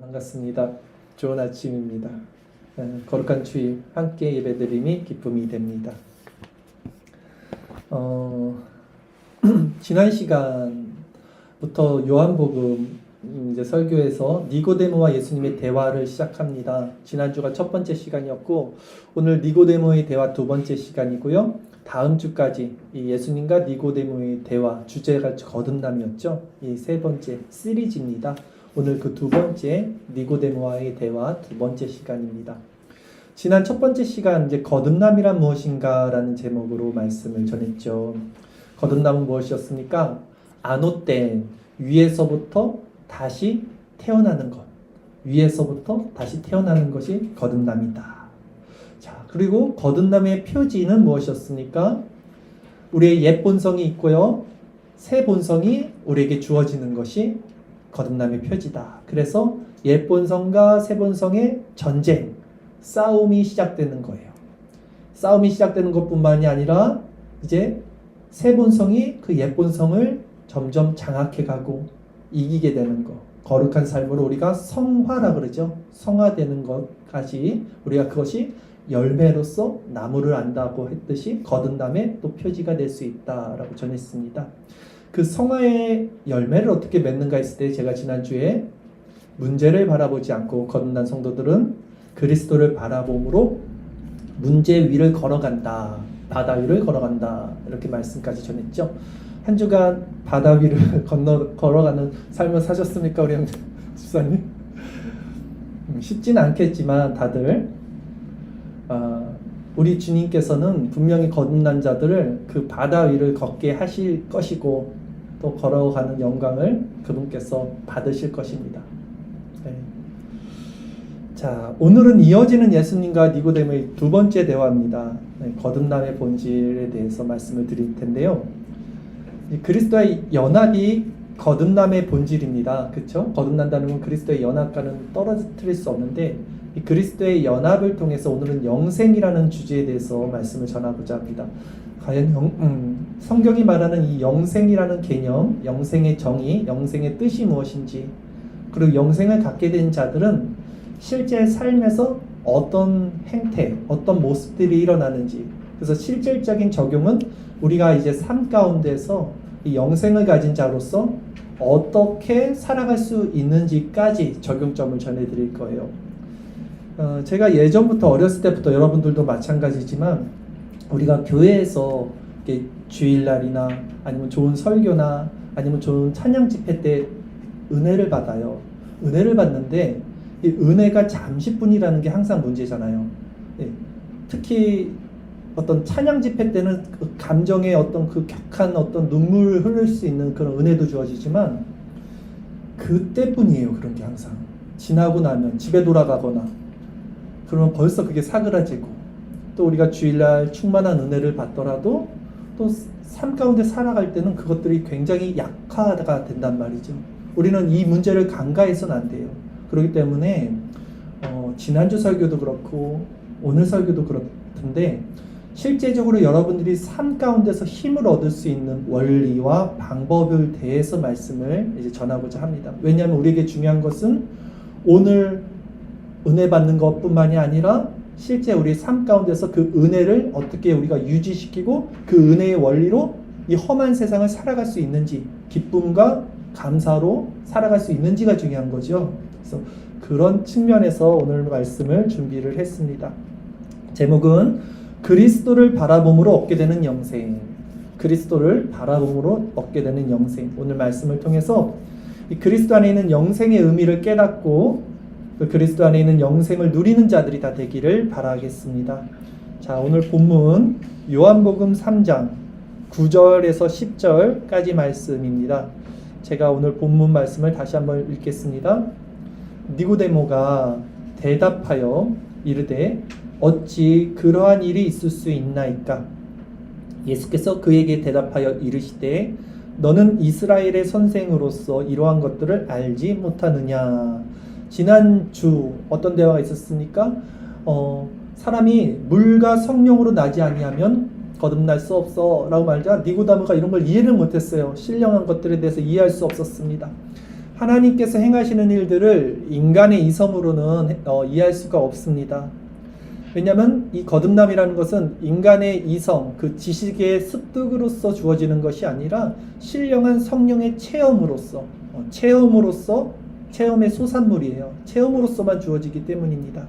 반갑습니다. 좋은 아침입니다. 거룩한 주일 함께 예배드림이 기쁨이 됩니다. 지난 시간부터 요한복음 이제 설교에서 니고데모와 예수님의 대화를 시작합니다. 지난주가 첫 번째 시간이었고 오늘 니고데모의 대화 두 번째 시간이고요. 다음 주까지 이 예수님과 니고데모의 대화 주제가 거듭남이었죠. 이 세 번째 시리즈입니다. 오늘 그 두 번째 니고데모와의 대화 두 번째 시간입니다. 지난 첫 번째 시간 이제 거듭남이란 무엇인가라는 제목으로 말씀을 전했죠. 거듭남은 무엇이었습니까? 안옷된 위에서부터 다시 태어나는 것. 위에서부터 다시 태어나는 것이 거듭남이다. 자, 그리고 거듭남의 표지는 무엇이었습니까? 우리의 옛 본성이 있고요. 새 본성이 우리에게 주어지는 것이 거듭남의 표지다. 그래서 옛 본성과 새 본성의 전쟁, 싸움이 시작되는 거예요. 싸움이 시작되는 것뿐만이 아니라 이제 새 본성이 그 옛 본성을 점점 장악해가고 이기게 되는 것. 거룩한 삶으로 우리가 성화라 그러죠. 성화되는 것까지 우리가 그것이 열매로서 나무를 안다고 했듯이 거듭남의 또 표지가 될 수 있다라고 전했습니다. 그 성화의 열매를 어떻게 맺는가 했을 때 제가 지난주에 문제를 바라보지 않고 거듭난 성도들은 그리스도를 바라봄으로 문제 위를 걸어간다. 바다 위를 걸어간다. 이렇게 말씀까지 전했죠. 한 주간 바다 위를 걸어가는 삶을 사셨습니까? 우리 집사님? 쉽진 않겠지만 다들 우리 주님께서는 분명히 거듭난 자들을 그 바다 위를 걷게 하실 것이고 또 걸어가는 영광을 그분께서 받으실 것입니다. 네. 자, 오늘은 이어지는 예수님과 니고데모의 두 번째 대화입니다. 네, 거듭남의 본질에 대해서 말씀을 드릴 텐데요. 그리스도의 연합이 거듭남의 본질입니다. 그렇죠? 거듭난다는 건 그리스도의 연합과는 떨어뜨릴 수 없는데 이 그리스도의 연합을 통해서 오늘은 영생이라는 주제에 대해서 말씀을 전하고자 합니다. 과연 성경이 말하는 이 영생이라는 개념, 영생의 정의, 영생의 뜻이 무엇인지, 그리고 영생을 갖게 된 자들은 실제 삶에서 어떤 행태, 어떤 모습들이 일어나는지, 그래서 실질적인 적용은 우리가 이제 삶 가운데서 이 영생을 가진 자로서 어떻게 살아갈 수 있는지까지 적용점을 전해드릴 거예요. 제가 예전부터 어렸을 때부터 여러분들도 마찬가지지만 우리가 교회에서 주일날이나 아니면 좋은 설교나 아니면 좋은 찬양 집회 때 은혜를 받아요. 은혜를 받는데 이 은혜가 잠시뿐이라는 게 항상 문제잖아요. 특히 어떤 찬양 집회 때는 그 감정의 어떤 그 격한 어떤 눈물을 흘릴 수 있는 그런 은혜도 주어지지만 그때뿐이에요. 그런 게 항상 지나고 나면 집에 돌아가거나 그러면 벌써 그게 사그라지고 또 우리가 주일날 충만한 은혜를 받더라도 또 삶 가운데 살아갈 때는 그것들이 굉장히 약화가 된단 말이죠. 우리는 이 문제를 간과해서는 안 돼요. 그렇기 때문에 지난주 설교도 그렇고 오늘 설교도 그렇던데 실제적으로 여러분들이 삶 가운데서 힘을 얻을 수 있는 원리와 방법을 대해서 말씀을 이제 전하고자 합니다. 왜냐하면 우리에게 중요한 것은 오늘 은혜 받는 것뿐만이 아니라 실제 우리 삶 가운데서 그 은혜를 어떻게 우리가 유지시키고 그 은혜의 원리로 이 험한 세상을 살아갈 수 있는지, 기쁨과 감사로 살아갈 수 있는지가 중요한 거죠. 그래서 그런 측면에서 오늘 말씀을 준비를 했습니다. 제목은 그리스도를 바라봄으로 얻게 되는 영생. 그리스도를 바라봄으로 얻게 되는 영생. 오늘 말씀을 통해서 이 그리스도 안에 있는 영생의 의미를 깨닫고 그 그리스도 안에 있는 영생을 누리는 자들이 다 되기를 바라겠습니다. 자, 오늘 본문 요한복음 3장 9절에서 10절까지 말씀입니다. 제가 오늘 본문 말씀을 다시 한번 읽겠습니다. 니고데모가 대답하여 이르되 어찌 그러한 일이 있을 수 있나이까? 예수께서 그에게 대답하여 이르시되 너는 이스라엘의 선생으로서 이러한 것들을 알지 못하느냐? 지난주 어떤 대화가 있었습니까? 사람이 물과 성령으로 나지 아니하면 거듭날 수 없어 라고 말자 니고데모가 이런 걸 이해를 못했어요. 신령한 것들에 대해서 이해할 수 없었습니다. 하나님께서 행하시는 일들을 인간의 이성으로는 이해할 수가 없습니다. 왜냐하면 이 거듭남이라는 것은 인간의 이성, 그 지식의 습득으로서 주어지는 것이 아니라 신령한 성령의 체험으로서 체험의 소산물이에요. 체험으로서만 주어지기 때문입니다.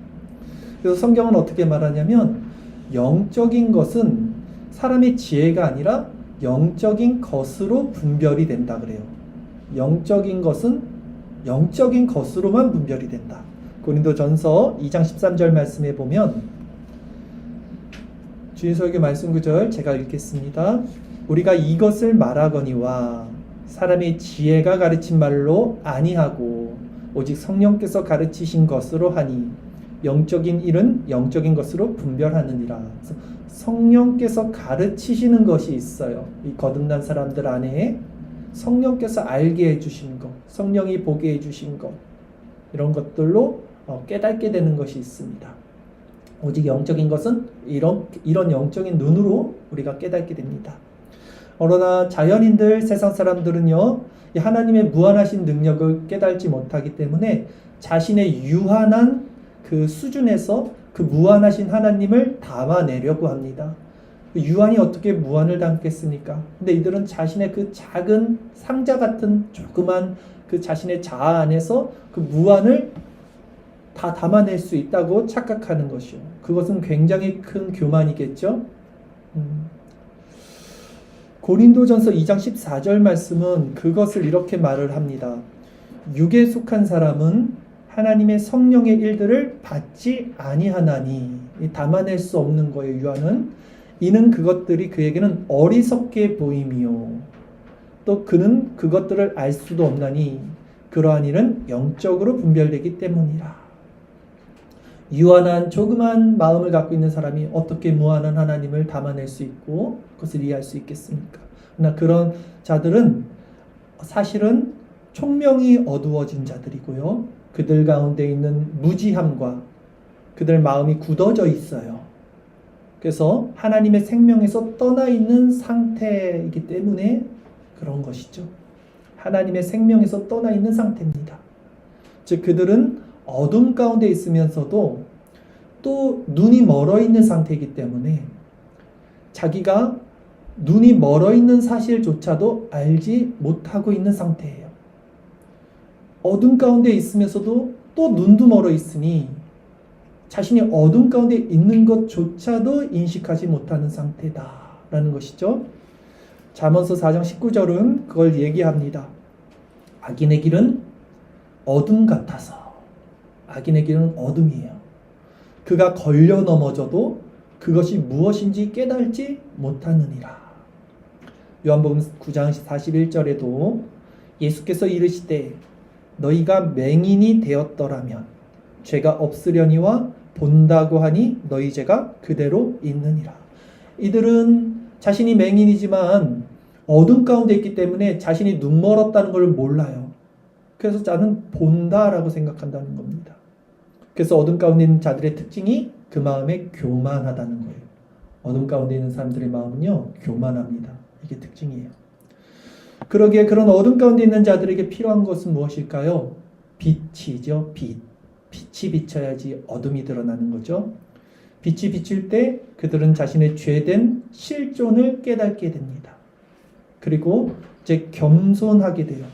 그래서 성경은 어떻게 말하냐면 영적인 것은 사람의 지혜가 아니라 영적인 것으로 분별이 된다 그래요. 영적인 것은 영적인 것으로만 분별이 된다. 고린도전서 2장 13절 말씀에 보면 주의 설교 말씀 구절 제가 읽겠습니다. 우리가 이것을 말하거니와 사람의 지혜가 가르친 말로 아니하고 오직 성령께서 가르치신 것으로 하니 영적인 일은 영적인 것으로 분별하느니라. 그래서 성령께서 가르치시는 것이 있어요. 이 거듭난 사람들 안에 성령께서 알게 해주신 것, 성령이 보게 해주신 것, 이런 것들로 깨닫게 되는 것이 있습니다. 오직 영적인 것은 이런 영적인 눈으로 우리가 깨닫게 됩니다. 그러나 자연인들, 세상 사람들은요, 이 하나님의 무한하신 능력을 깨닫지 못하기 때문에 자신의 유한한 그 수준에서 그 무한하신 하나님을 담아내려고 합니다. 유한이 어떻게 무한을 담겠습니까? 근데 이들은 자신의 그 작은 상자 같은 조그만 그 자신의 자아 안에서 그 무한을 다 담아낼 수 있다고 착각하는 것이요. 그것은 굉장히 큰 교만이겠죠? 고린도전서 2장 14절 말씀은 그것을 이렇게 말을 합니다. 육에 속한 사람은 하나님의 성령의 일들을 받지 아니하나니, 담아낼 수 없는 거예요. 유한은 이는 그것들이 그에게는 어리석게 보임이요 또 그는 그것들을 알 수도 없나니 그러한 일은 영적으로 분별되기 때문이라. 유한한 조그만 마음을 갖고 있는 사람이 어떻게 무한한 하나님을 담아낼 수 있고 그것을 이해할 수 있겠습니까? 그러나 그런 자들은 사실은 총명이 어두워진 자들이고요, 그들 가운데 있는 무지함과 그들 마음이 굳어져 있어요. 그래서 하나님의 생명에서 떠나 있는 상태이기 때문에 그런 것이죠. 하나님의 생명에서 떠나 있는 상태입니다. 즉 그들은 어둠 가운데 있으면서도 또 눈이 멀어 있는 상태이기 때문에 자기가 눈이 멀어 있는 사실조차도 알지 못하고 있는 상태예요. 어둠 가운데 있으면서도 또 눈도 멀어 있으니 자신이 어둠 가운데 있는 것조차도 인식하지 못하는 상태다라는 것이죠. 잠언서 4장 19절은 그걸 얘기합니다. 악인의 길은 어둠 같아서, 악인의 길은 어둠이에요. 그가 걸려 넘어져도 그것이 무엇인지 깨달지 못하느니라. 요한복음 9장 41절에도 예수께서 이르시되 너희가 맹인이 되었더라면 죄가 없으려니와 본다고 하니 너희 죄가 그대로 있느니라. 이들은 자신이 맹인이지만 어둠 가운데 있기 때문에 자신이 눈 멀었다는 걸 몰라요. 그래서 나는 본다라고 생각한다는 겁니다. 그래서 어둠 가운데 있는 자들의 특징이 그 마음에 교만하다는 거예요. 어둠 가운데 있는 사람들의 마음은요, 교만합니다. 이게 특징이에요. 그러기에 그런 어둠 가운데 있는 자들에게 필요한 것은 무엇일까요? 빛이죠. 빛이 비쳐야지 어둠이 드러나는 거죠. 빛이 비칠 때 그들은 자신의 죄된 실존을 깨닫게 됩니다. 그리고 이제 겸손하게 돼요.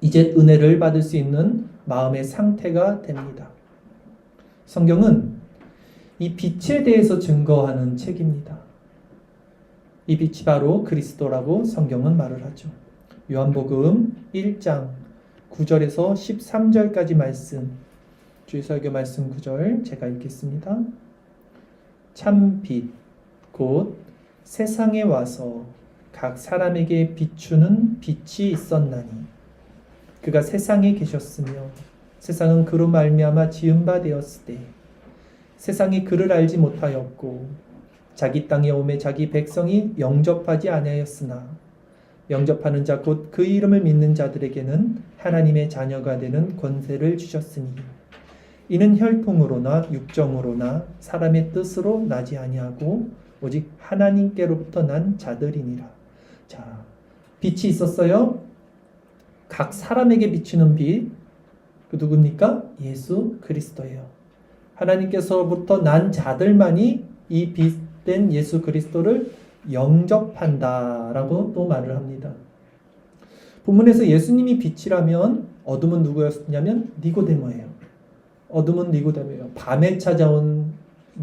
이제 은혜를 받을 수 있는 마음의 상태가 됩니다. 성경은 이 빛에 대해서 증거하는 책입니다. 이 빛이 바로 그리스도라고 성경은 말을 하죠. 요한복음 1장 9절에서 13절까지 말씀, 주의 설교 말씀 9절 제가 읽겠습니다. 참 빛, 곧 세상에 와서 각 사람에게 비추는 빛이 있었나니 그가 세상에 계셨으며 세상은 그로 말미암아 지은 바 되었으되 세상이 그를 알지 못하였고 자기 땅에 오매 자기 백성이 영접하지 아니하였으나 영접하는 자 곧 그 이름을 믿는 자들에게는 하나님의 자녀가 되는 권세를 주셨으니 이는 혈통으로나 육정으로나 사람의 뜻으로 나지 아니하고 오직 하나님께로부터 난 자들이니라. 자, 빛이 있었어요. 각 사람에게 비추는 빛, 그 누굽니까? 예수 그리스도예요. 하나님께서부터 난 자들만이 이 빛된 예수 그리스도를 영접한다라고 또 말을 합니다. 본문에서 예수님이 빛이라면 어둠은 누구였냐면 니고데모예요. 어둠은 니고데모예요. 밤에 찾아온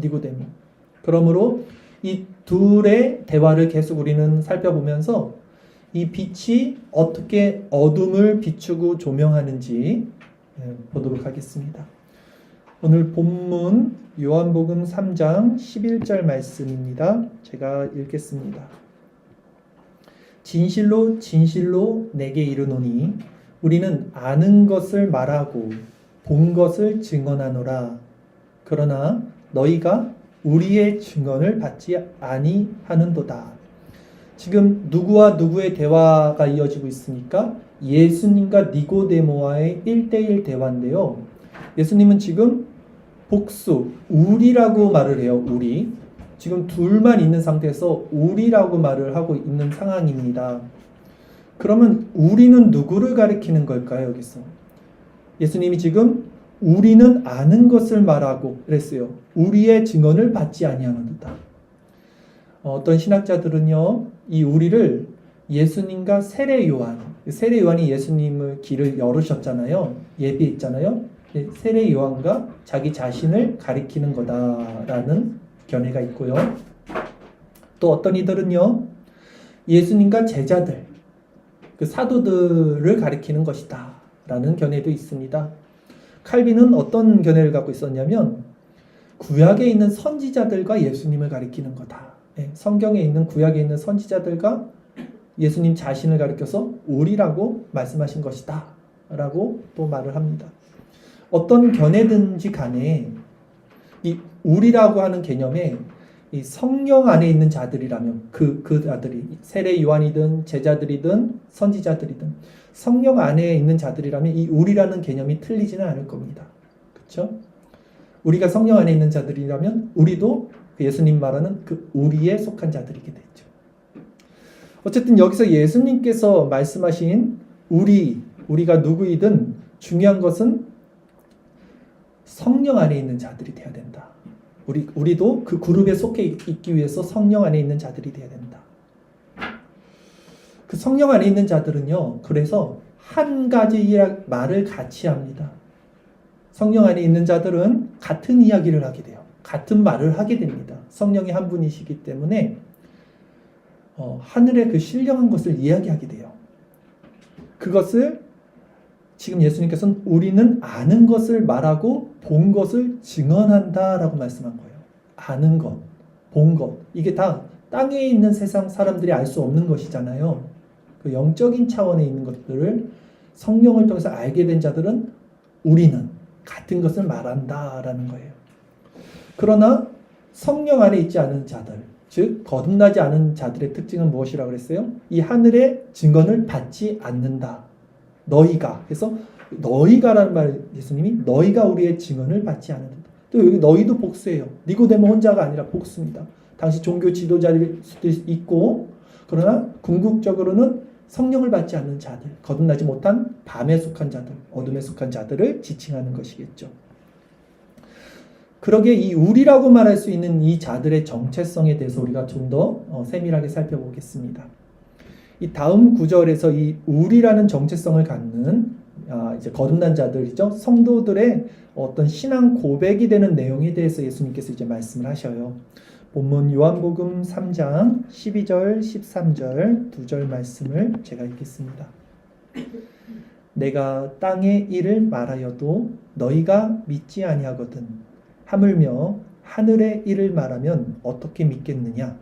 니고데모. 그러므로 이 둘의 대화를 계속 우리는 살펴보면서 이 빛이 어떻게 어둠을 비추고 조명하는지 보도록 하겠습니다. 오늘 본문 요한복음 3장 11절 말씀입니다. 제가 읽겠습니다. 진실로 진실로 내게 이르노니 우리는 아는 것을 말하고 본 것을 증언하노라. 그러나 너희가 우리의 증언을 받지 아니하는도다. 지금 누구와 누구의 대화가 이어지고 있습니까? 예수님과 니고데모와의 1대1 대화인데요. 예수님은 지금 복수, 우리라고 말을 해요. 우리. 지금 둘만 있는 상태에서 우리라고 말을 하고 있는 상황입니다. 그러면 우리는 누구를 가리키는 걸까요? 여기서 예수님이 지금 우리는 아는 것을 말하고 그랬어요. 우리의 증언을 받지 아니하는도다. 어떤 신학자들은요, 이 우리를 예수님과 세례 요한이 예수님의 길을 열으셨잖아요. 예비했잖아요. 세례 요한과 자기 자신을 가리키는 거다라는 견해가 있고요. 또 어떤 이들은요, 예수님과 제자들, 그 사도들을 가리키는 것이다 라는 견해도 있습니다. 칼빈은 어떤 견해를 갖고 있었냐면 구약에 있는 선지자들과 예수님을 가리키는 거다. 성경에 있는 구약에 있는 선지자들과 예수님 자신을 가리켜서 우리라고 말씀하신 것이다 라고 또 말을 합니다. 어떤 견해든지 간에 이 우리라고 하는 개념에 이 성령 안에 있는 자들이라면 그 자들이 세례 요한이든 제자들이든 선지자들이든 성령 안에 있는 자들이라면 이 우리라는 개념이 틀리지는 않을 겁니다. 그렇죠? 우리가 성령 안에 있는 자들이라면 우리도 예수님 말하는 그 우리에 속한 자들이게 되죠. 어쨌든 여기서 예수님께서 말씀하신 우리가 누구이든 중요한 것은 성령 안에 있는 자들이 돼야 된다. 우리도 그 그룹에 속해 있기 위해서 성령 안에 있는 자들이 돼야 된다. 그 성령 안에 있는 자들은요, 그래서 한 가지 말을 같이 합니다. 성령 안에 있는 자들은 같은 이야기를 하게 돼요. 같은 말을 하게 됩니다. 성령이 한 분이시기 때문에 하늘의 그 신령한 것을 이야기하게 돼요. 그것을 지금 예수님께서는 우리는 아는 것을 말하고 본 것을 증언한다라고 말씀한 거예요. 아는 것, 본 것. 이게 다 땅에 있는 세상 사람들이 알 수 없는 것이잖아요. 그 영적인 차원에 있는 것들을 성령을 통해서 알게 된 자들은 우리는 같은 것을 말한다라는 거예요. 그러나 성령 안에 있지 않은 자들, 즉 거듭나지 않은 자들의 특징은 무엇이라고 그랬어요? 이 하늘의 증언을 받지 않는다. 너희가. 그래서 너희가라는 말 예수님이 너희가 우리의 증언을 받지 않는다. 또 여기 너희도 복수예요. 니고데모 혼자가 아니라 복수입니다. 당시 종교 지도자일 수도 있고, 그러나 궁극적으로는 성령을 받지 않는 자들, 거듭나지 못한 밤에 속한 자들, 어둠에 속한 자들을 지칭하는 것이겠죠. 그러기에 이 우리라고 말할 수 있는 이 자들의 정체성에 대해서 우리가 좀 더 세밀하게 살펴보겠습니다. 이 다음 구절에서 이 우리라는 정체성을 갖는 이제 거듭난 자들이죠. 성도들의 어떤 신앙 고백이 되는 내용에 대해서 예수님께서 이제 말씀을 하셔요. 본문 요한복음 3장 12절 13절 두 절 말씀을 제가 읽겠습니다. 내가 땅의 일을 말하여도 너희가 믿지 아니하거든 하물며 하늘의 일을 말하면 어떻게 믿겠느냐.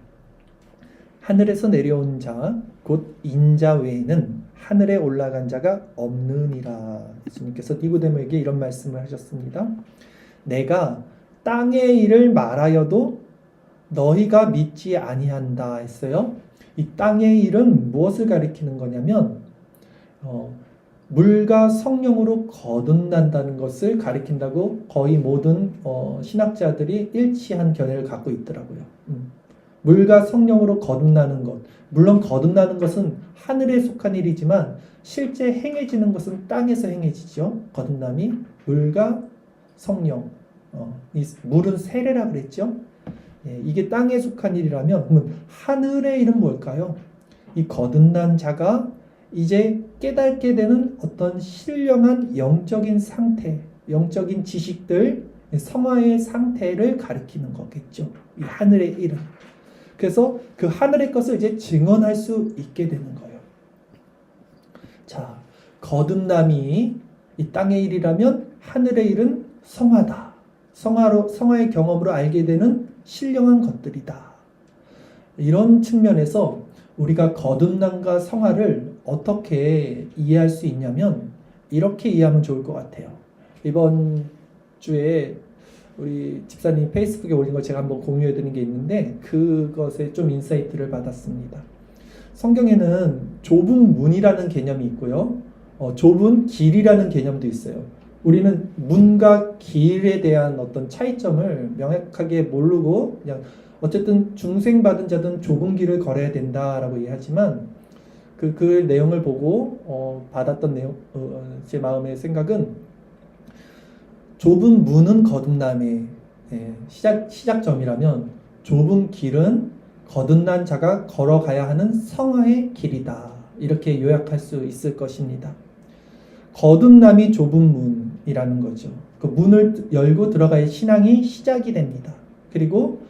하늘에서 내려온 자 곧 인자 외에는 하늘에 올라간 자가 없느니라. 예수님께서 니고데모에게 이런 말씀을 하셨습니다. 내가 땅의 일을 말하여도 너희가 믿지 아니한다 했어요. 이 땅의 일은 무엇을 가리키는 거냐면 물과 성령으로 거듭난다는 것을 가리킨다고 거의 모든 신학자들이 일치한 견해를 갖고 있더라고요. 물과 성령으로 거듭나는 것. 물론 거듭나는 것은 하늘에 속한 일이지만 실제 행해지는 것은 땅에서 행해지죠. 거듭남이 물과 성령. 이 물은 세례라 그랬죠. 예, 이게 땅에 속한 일이라면 그러면 하늘의 일은 뭘까요? 이 거듭난 자가 이제 깨닫게 되는 어떤 신령한 영적인 상태, 영적인 지식들, 성화의 상태를 가리키는 거겠죠. 이 하늘의 일은. 그래서 그 하늘의 것을 이제 증언할 수 있게 되는 거예요. 자, 거듭남이 이 땅의 일이라면 하늘의 일은 성화다. 성화의 경험으로 알게 되는 신령한 것들이다. 이런 측면에서 우리가 거듭남과 성화를 어떻게 이해할 수 있냐면 이렇게 이해하면 좋을 것 같아요. 이번 주에 우리 집사님이 페이스북에 올린 거 제가 한번 공유해 드린 게 있는데 그것에 좀 인사이트를 받았습니다. 성경에는 좁은 문이라는 개념이 있고요. 좁은 길이라는 개념도 있어요. 우리는 문과 길에 대한 어떤 차이점을 명확하게 모르고 그냥 어쨌든 중생받은 자든 좁은 길을 걸어야 된다라고 이해하지만 그 내용을 보고 받았던 내용, 제 마음의 생각은 좁은 문은 거듭남의 시작점이라면 좁은 길은 거듭난 자가 걸어가야 하는 성화의 길이다. 이렇게 요약할 수 있을 것입니다. 거듭남이 좁은 문이라는 거죠. 그 문을 열고 들어가야 신앙이 시작이 됩니다. 그리고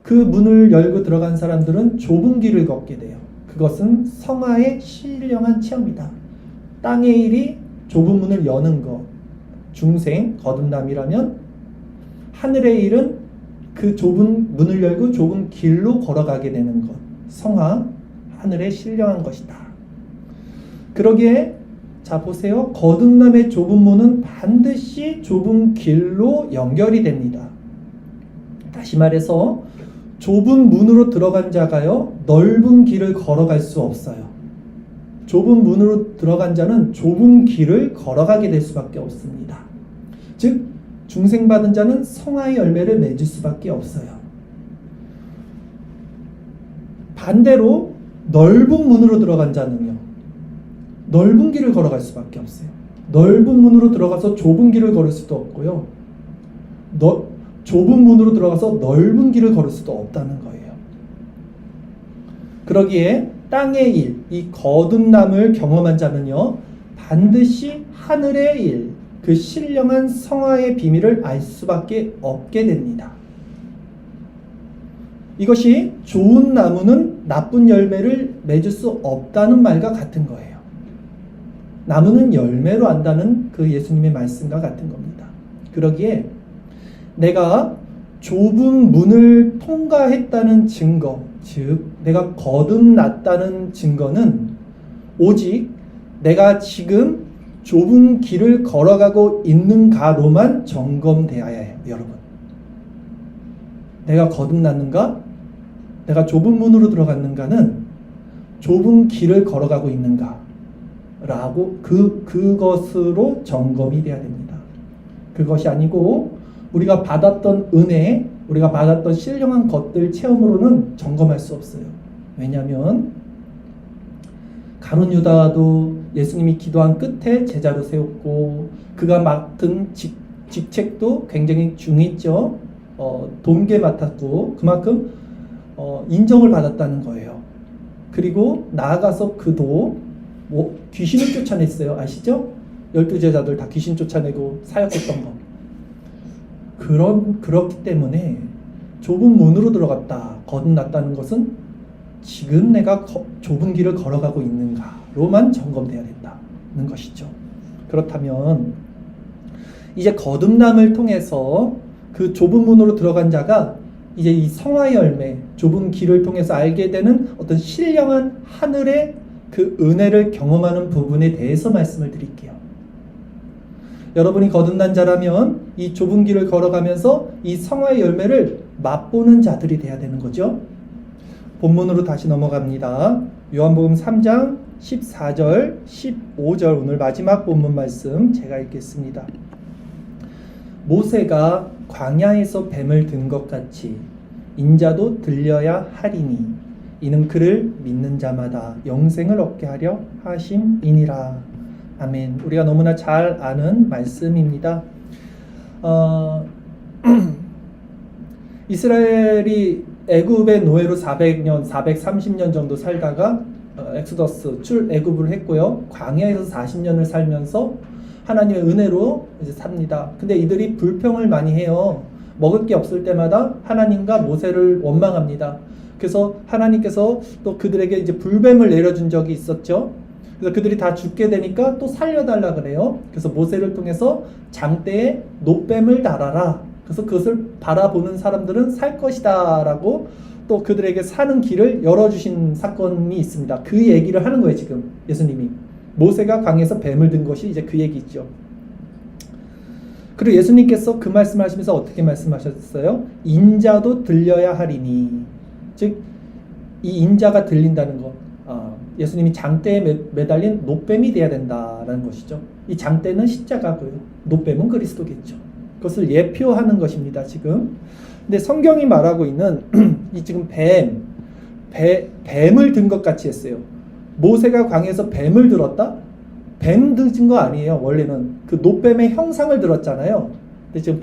그 문을 열고 들어간 사람들은 좁은 길을 걷게 돼요. 그것은 성화의 신령한 체험이다. 땅의 일이 좁은 문을 여는 것, 중생, 거듭남이라면 하늘의 일은 그 좁은 문을 열고 좁은 길로 걸어가게 되는 것, 성화, 하늘의 신령한 것이다. 그러기에 자 보세요. 거듭남의 좁은 문은 반드시 좁은 길로 연결이 됩니다. 다시 말해서 좁은 문으로 들어간 자가요 넓은 길을 걸어갈 수 없어요. 좁은 문으로 들어간 자는 좁은 길을 걸어가게 될 수밖에 없습니다. 즉 중생받은 자는 성화의 열매를 맺을 수밖에 없어요. 반대로 넓은 문으로 들어간 자는요 넓은 길을 걸어갈 수밖에 없어요. 넓은 문으로 들어가서 좁은 길을 걸을 수도 없고요. 좁은 문으로 들어가서 넓은 길을 걸을 수도 없다는 거예요. 그러기에 땅의 일, 이 거듭남을 경험한 자는요 반드시 하늘의 일, 그 신령한 성화의 비밀을 알 수밖에 없게 됩니다. 이것이 좋은 나무는 나쁜 열매를 맺을 수 없다는 말과 같은 거예요. 나무는 열매로 안다는 그 예수님의 말씀과 같은 겁니다. 그러기에 내가 좁은 문을 통과했다는 증거, 즉 내가 거듭났다는 증거는 오직 내가 지금 좁은 길을 걸어가고 있는가로만 점검되어야 해요. 여러분, 내가 거듭났는가? 내가 좁은 문으로 들어갔는가는 좁은 길을 걸어가고 있는가? 라고 그것으로 점검이 돼야 됩니다. 그것이 아니고 우리가 받았던 은혜, 우리가 받았던 신령한 것들 체험으로는 점검할 수 없어요. 왜냐하면 가룟 유다도 예수님이 기도한 끝에 제자로 세웠고 그가 맡은 직책도 굉장히 중했죠. 돕게 맡았고 그만큼 인정을 받았다는 거예요. 그리고 나아가서 그도 귀신을 쫓아냈어요. 아시죠? 12제자들 다 귀신 쫓아내고 사역했던 거. 그렇기 때문에 좁은 문으로 들어갔다, 거듭났다는 것은 지금 내가 좁은 길을 걸어가고 있는가로만 점검돼야 된다는 것이죠. 그렇다면 이제 거듭남을 통해서 그 좁은 문으로 들어간 자가 이제 이 성화의 열매, 좁은 길을 통해서 알게 되는 어떤 신령한 하늘의 그 은혜를 경험하는 부분에 대해서 말씀을 드릴게요. 여러분이 거듭난 자라면 이 좁은 길을 걸어가면서 이 성화의 열매를 맛보는 자들이 돼야 되는 거죠. 본문으로 다시 넘어갑니다. 요한복음 3장 14절, 15절 오늘 마지막 본문 말씀 제가 읽겠습니다. 모세가 광야에서 뱀을 든 것 같이 인자도 들려야 하리니 이는 그를 믿는 자마다 영생을 얻게 하려 하심이니라. 아멘. 우리가 너무나 잘 아는 말씀입니다. 이스라엘이 애굽의 노예로 400년, 430년 정도 살다가 엑소더스 출애굽을 했고요. 광야에서 40년을 살면서 하나님의 은혜로 이제 삽니다. 근데 이들이 불평을 많이 해요. 먹을 게 없을 때마다 하나님과 모세를 원망합니다. 그래서 하나님께서 또 그들에게 이제 불뱀을 내려준 적이 있었죠. 그래서 그들이 다 죽게 되니까 또 살려달라 그래요. 그래서 모세를 통해서 장대에 놋뱀을 달아라. 그래서 그것을 바라보는 사람들은 살 것이다 라고 또 그들에게 사는 길을 열어주신 사건이 있습니다. 그 얘기를 하는 거예요. 지금 예수님이 모세가 강에서 뱀을 든 것이 이제 그 얘기죠. 그리고 예수님께서 그 말씀을 하시면서 어떻게 말씀하셨어요? 인자도 들려야 하리니, 즉 이 인자가 들린다는 것, 예수님이 장대에 매달린 놋뱀이 돼야 된다라는 것이죠. 이 장대는 십자가고요, 놋뱀은 그리스도겠죠. 그것을 예표하는 것입니다. 지금. 근데 성경이 말하고 있는 이 지금 뱀을 든 것 같이 했어요. 모세가 광야에서 뱀을 들었다? 뱀 든 거 아니에요. 원래는 그 놋뱀의 형상을 들었잖아요. 근데 지금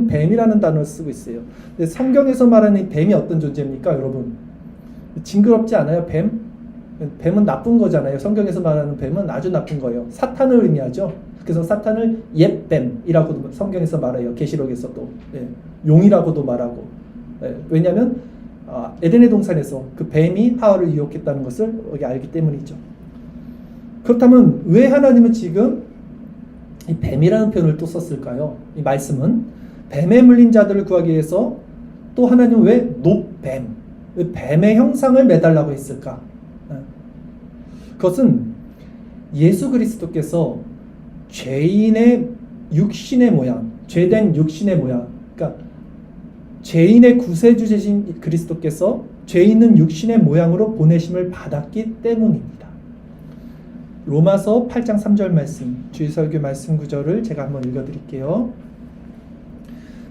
뱀이라는 단어를 쓰고 있어요. 근데 성경에서 말하는 뱀이 어떤 존재입니까, 여러분? 징그럽지 않아요? 뱀은 나쁜 거잖아요. 성경에서 말하는 뱀은 아주 나쁜 거예요. 사탄을 의미하죠. 그래서 사탄을 옛뱀이라고도 성경에서 말해요. 계시록에서도 용이라고도 말하고. 왜냐하면 에덴의 동산에서 그 뱀이 하와를 유혹했다는 것을 여기 알기 때문이죠. 그렇다면 왜 하나님은 지금 이 뱀이라는 표현을 또 썼을까요? 이 말씀은 뱀에 물린 자들을 구하기 위해서 또 하나님은 왜 놋뱀, 왜 뱀의 형상을 매달라고 했을까? 그것은 예수 그리스도께서 죄인의 육신의 모양, 죄된 육신의 모양, 그러니까 죄인의 구세주 되신 그리스도께서 죄 있는 육신의 모양으로 보내심을 받았기 때문입니다. 로마서 8장 3절 말씀, 주일설교 말씀 구절을 제가 한번 읽어드릴게요.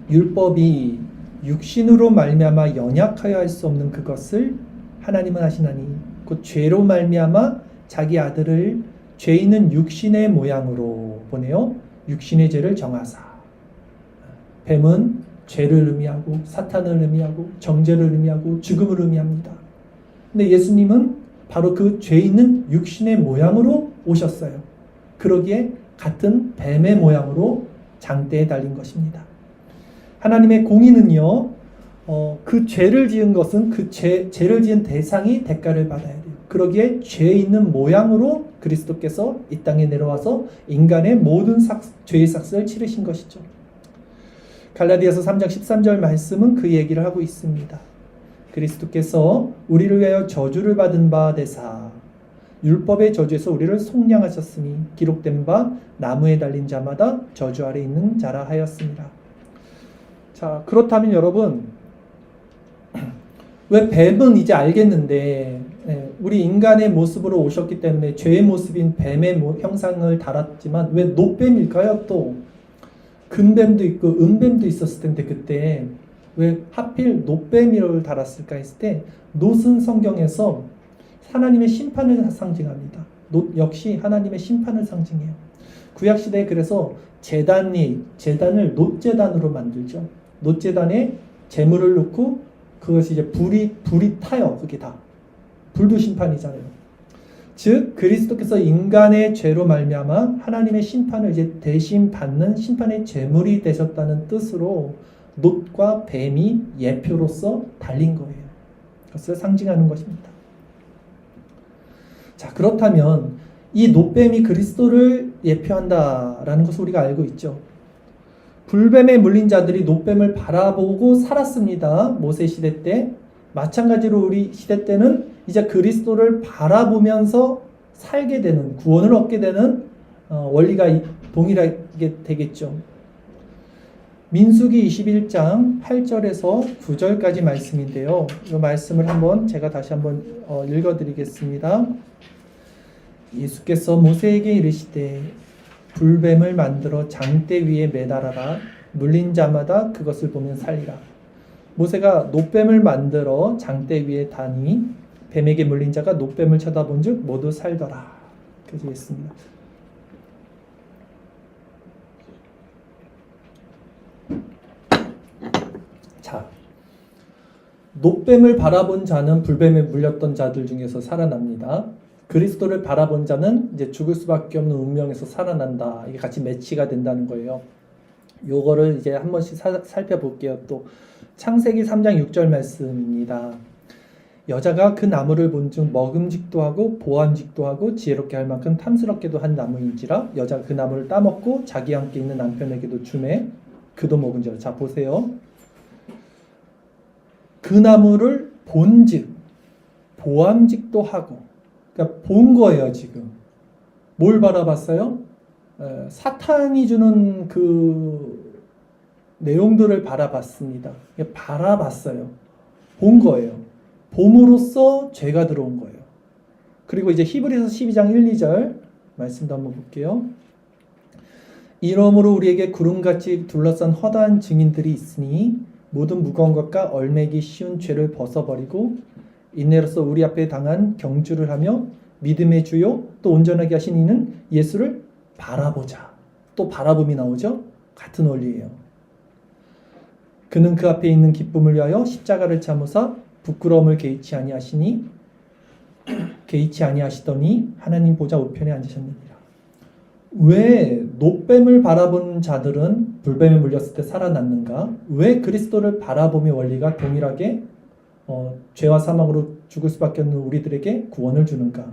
율법이 육신으로 말미암아 연약하여 할 수 없는 그것을 하나님은 하시나니 곧 죄로 말미암아 자기 아들을 죄 있는 육신의 모양으로 보내어 육신의 죄를 정하사. 뱀은 죄를 의미하고 사탄을 의미하고 정죄를 의미하고 죽음을 의미합니다. 근데 예수님은 바로 그 죄 있는 육신의 모양으로 오셨어요. 그러기에 같은 뱀의 모양으로 장대에 달린 것입니다. 하나님의 공의는요, 그 죄를 지은 것은 그 죄를 지은 대상이 대가를 받아야 돼요. 그러기에 죄 있는 모양으로 그리스도께서 이 땅에 내려와서 인간의 모든 죄의 삭스를 치르신 것이죠. 갈라디아서 3장 13절 말씀은 그 얘기를 하고 있습니다. 그리스도께서 우리를 위하여 저주를 받은 바 되사 율법의 저주에서 우리를 속량하셨으니 기록된 바 나무에 달린 자마다 저주 아래 있는 자라 하였습니다. 자, 그렇다면 여러분, 왜 뱀은 이제 알겠는데 우리 인간의 모습으로 오셨기 때문에 죄의 모습인 뱀의 형상을 달았지만 왜 놋뱀일까요? 또 금뱀도 있고 은뱀도 있었을 텐데 그때 왜 하필 놋뱀을 달았을까 했을 때 놋은 성경에서 하나님의 심판을 상징합니다. 놋 역시 하나님의 심판을 상징해요. 구약시대에 그래서 제단을 놋제단으로 만들죠. 놋제단에 재물을 넣고 그것이 이제 불이 타요. 그게 다 불도 심판이잖아요. 즉 그리스도께서 인간의 죄로 말미암아 하나님의 심판을 이제 대신 받는 심판의 제물이 되셨다는 뜻으로 놋과 뱀이 예표로서 달린 거예요. 그것을 상징하는 것입니다. 자, 그렇다면 이 놋뱀이 그리스도를 예표한다라는 것을 우리가 알고 있죠. 불뱀에 물린 자들이 놋뱀을 바라보고 살았습니다. 모세 시대 때. 마찬가지로 우리 시대 때는 이제 그리스도를 바라보면서 살게 되는, 구원을 얻게 되는 원리가 동일하게 되겠죠. 민수기 21장 8절에서 9절까지 말씀인데요. 이 말씀을 제가 다시 한번 읽어드리겠습니다. 예수께서 모세에게 이르시되 불뱀을 만들어 장대 위에 매달아라. 물린 자마다 그것을 보면 살리라. 모세가 놋뱀을 만들어 장대 위에 다니 뱀에게 물린 자가 놋뱀을 쳐다본즉 모두 살더라. 그렇게 했습니다. 자, 놋뱀을 바라본 자는 불뱀에 물렸던 자들 중에서 살아납니다. 그리스도를 바라본 자는 이제 죽을 수밖에 없는 운명에서 살아난다. 이게 같이 매치가 된다는 거예요. 요거를 이제 한 번씩 살펴볼게요. 또 창세기 3장 6절 말씀입니다. 여자가 그 나무를 본즉 먹음직도 하고 보암직도 하고 지혜롭게 할 만큼 탐스럽게도 한 나무인지라 여자가 그 나무를 따먹고 자기와 함께 있는 남편에게도 주매 그도 먹은지라. 자 보세요. 그 나무를 본즉 보암직도 하고, 그러니까 본 거예요. 지금 뭘 바라봤어요? 사탄이 주는 그 내용들을 바라봤습니다. 바라봤어요. 본 거예요. 봄으로써 죄가 들어온 거예요. 그리고 이제 히브리서 12장 1, 2절 말씀도 한번 볼게요. 이러므로 우리에게 구름같이 둘러싼 허다한 증인들이 있으니 모든 무거운 것과 얼매기 쉬운 죄를 벗어버리고 인내로서 우리 앞에 당한 경주를 하며 믿음의 주요 또 온전하게 하신 이는 예수를 바라보자. 또 바라봄이 나오죠. 같은 원리예요. 그는 그 앞에 있는 기쁨을 위하여 십자가를 참으사 부끄러움을 개의치 아니하시더니 하나님 보좌 우편에 앉으셨느니라. 왜 놋뱀을 바라본 자들은 불뱀에 물렸을 때 살아났는가? 왜 그리스도를 바라봄의 원리가 동일하게 죄와 사망으로 죽을 수밖에 없는 우리들에게 구원을 주는가?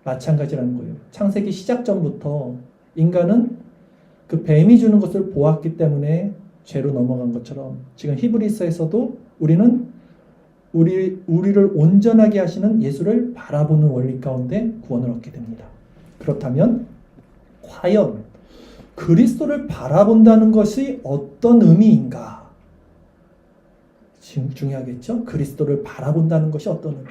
마찬가지라는 거예요. 창세기 시작 전부터 인간은 그 뱀이 주는 것을 보았기 때문에 죄로 넘어간 것처럼 지금 히브리서에서도 우리는 우리를 온전하게 하시는 예수를 바라보는 원리 가운데 구원을 얻게 됩니다. 그렇다면 과연 그리스도를 바라본다는 것이 어떤 의미인가? 지금 중요하겠죠? 그리스도를 바라본다는 것이 어떤 의미?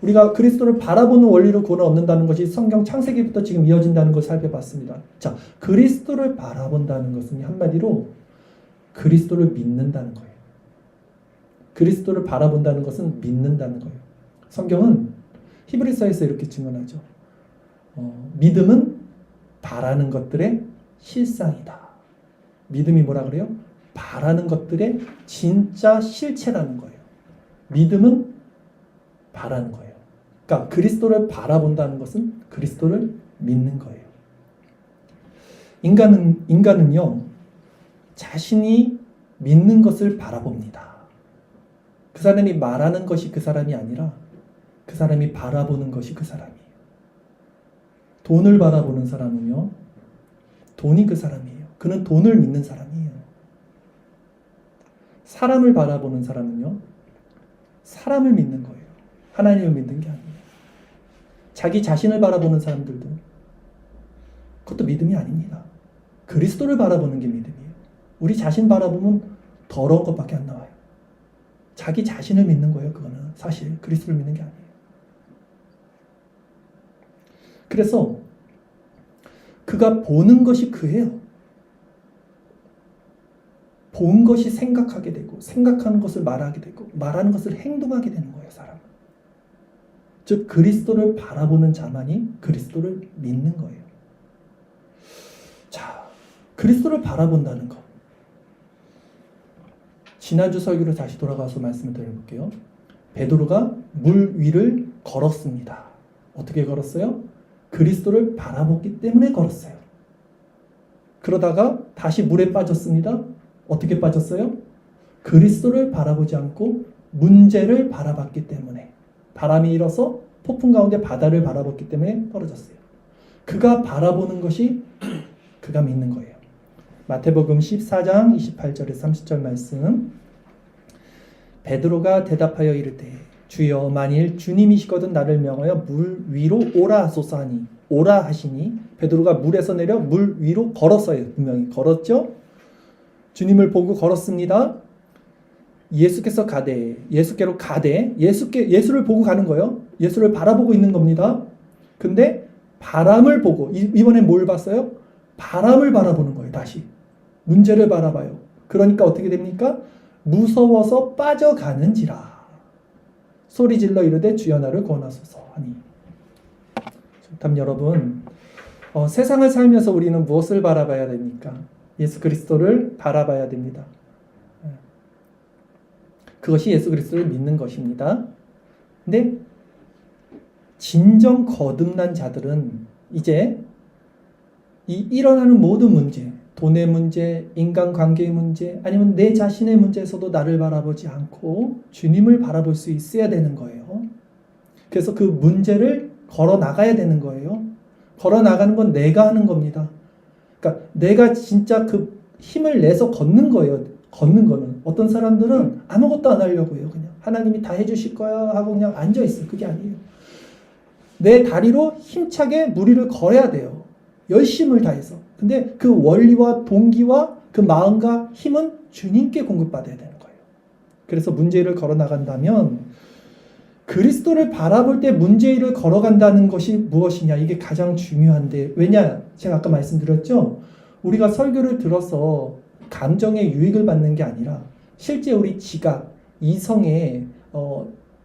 우리가 그리스도를 바라보는 원리로 구원을 얻는다는 것이 성경 창세기부터 지금 이어진다는 것을 살펴봤습니다. 자, 그리스도를 바라본다는 것은 한마디로 그리스도를 믿는다는 거예요. 그리스도를 바라본다는 것은 믿는다는 거예요. 성경은 히브리서에서 이렇게 증언하죠. 믿음은 바라는 것들의 실상이다. 믿음이 뭐라 그래요? 바라는 것들의 진짜 실체라는 거예요. 믿음은 바라는 거예요. 그러니까 그리스도를 바라본다는 것은 그리스도를 믿는 거예요. 인간은요, 자신이 믿는 것을 바라봅니다. 그 사람이 말하는 것이 그 사람이 아니라 그 사람이 바라보는 것이 그 사람이에요. 돈을 바라보는 사람은요, 돈이 그 사람이에요. 그는 돈을 믿는 사람이에요. 사람을 바라보는 사람은요, 사람을 믿는 거예요. 하나님을 믿는 게 아니에요. 자기 자신을 바라보는 사람들도 그것도 믿음이 아닙니다. 그리스도를 바라보는 게 믿음이에요. 우리 자신 바라보면 더러운 것밖에 안 나와요. 자기 자신을 믿는 거예요. 그거는 사실 그리스도를 믿는 게 아니에요. 그래서 그가 보는 것이 그예요. 본 것이 생각하게 되고 생각하는 것을 말하게 되고 말하는 것을 행동하게 되는 거예요. 사람은. 즉 그리스도를 바라보는 자만이 그리스도를 믿는 거예요. 자, 그리스도를 바라본다는 것. 지난주 설교로 다시 돌아가서 말씀을 드려볼게요. 베드로가 물 위를 걸었습니다. 어떻게 걸었어요? 그리스도를 바라봤기 때문에 걸었어요. 그러다가 다시 물에 빠졌습니다. 어떻게 빠졌어요? 그리스도를 바라보지 않고 문제를 바라봤기 때문에, 바람이 일어서 폭풍 가운데 바다를 바라봤기 때문에 떨어졌어요. 그가 바라보는 것이 그가 믿는 거예요. 마태복음 14장 28절에서 30절 말씀. 베드로가 대답하여 이르되 주여 만일 주님이시거든 나를 명하여 물 위로 오라 하소서 하니, 오라 하시니 베드로가 물에서 내려 물 위로 걸었어요. 분명히 걸었죠. 주님을 보고 걸었습니다. 예수께서 가되, 예수께로 가되, 예수를 보고 가는 거예요. 예수를 바라보고 있는 겁니다. 근데 바람을 보고, 이번엔 뭘 봤어요? 바람을 바라보는 거예요. 다시 문제를 바라봐요. 그러니까 어떻게 됩니까? 무서워서 빠져가는지라. 소리질러 이르되 주여 나를 구원하소서 하니. 그렇다면 여러분, 세상을 살면서 우리는 무엇을 바라봐야 됩니까? 예수 그리스도를 바라봐야 됩니다. 그것이 예수 그리스도를 믿는 것입니다. 근데 진정 거듭난 자들은 이제 이 일어나는 모든 문제, 돈의 문제, 인간관계의 문제, 아니면 내 자신의 문제에서도 나를 바라보지 않고 주님을 바라볼 수 있어야 되는 거예요. 그래서 그 문제를 걸어 나가야 되는 거예요. 걸어 나가는 건 내가 하는 겁니다. 그러니까 내가 진짜 그 힘을 내서 걷는 거예요. 걷는 거는. 어떤 사람들은 아무것도 안 하려고 해요. 그냥 하나님이 다 해주실 거야 하고 그냥 앉아있어요. 그게 아니에요. 내 다리로 힘차게 무리를 걸어야 돼요. 열심을 다해서. 근데 그 원리와 동기와 그 마음과 힘은 주님께 공급받아야 되는 거예요. 그래서 문제를 걸어 나간다면 그리스도를 바라볼 때 문제를 걸어간다는 것이 무엇이냐, 이게 가장 중요한데, 왜냐, 제가 아까 말씀드렸죠. 우리가 설교를 들어서 감정의 유익을 받는 게 아니라 실제 우리 지각, 이성의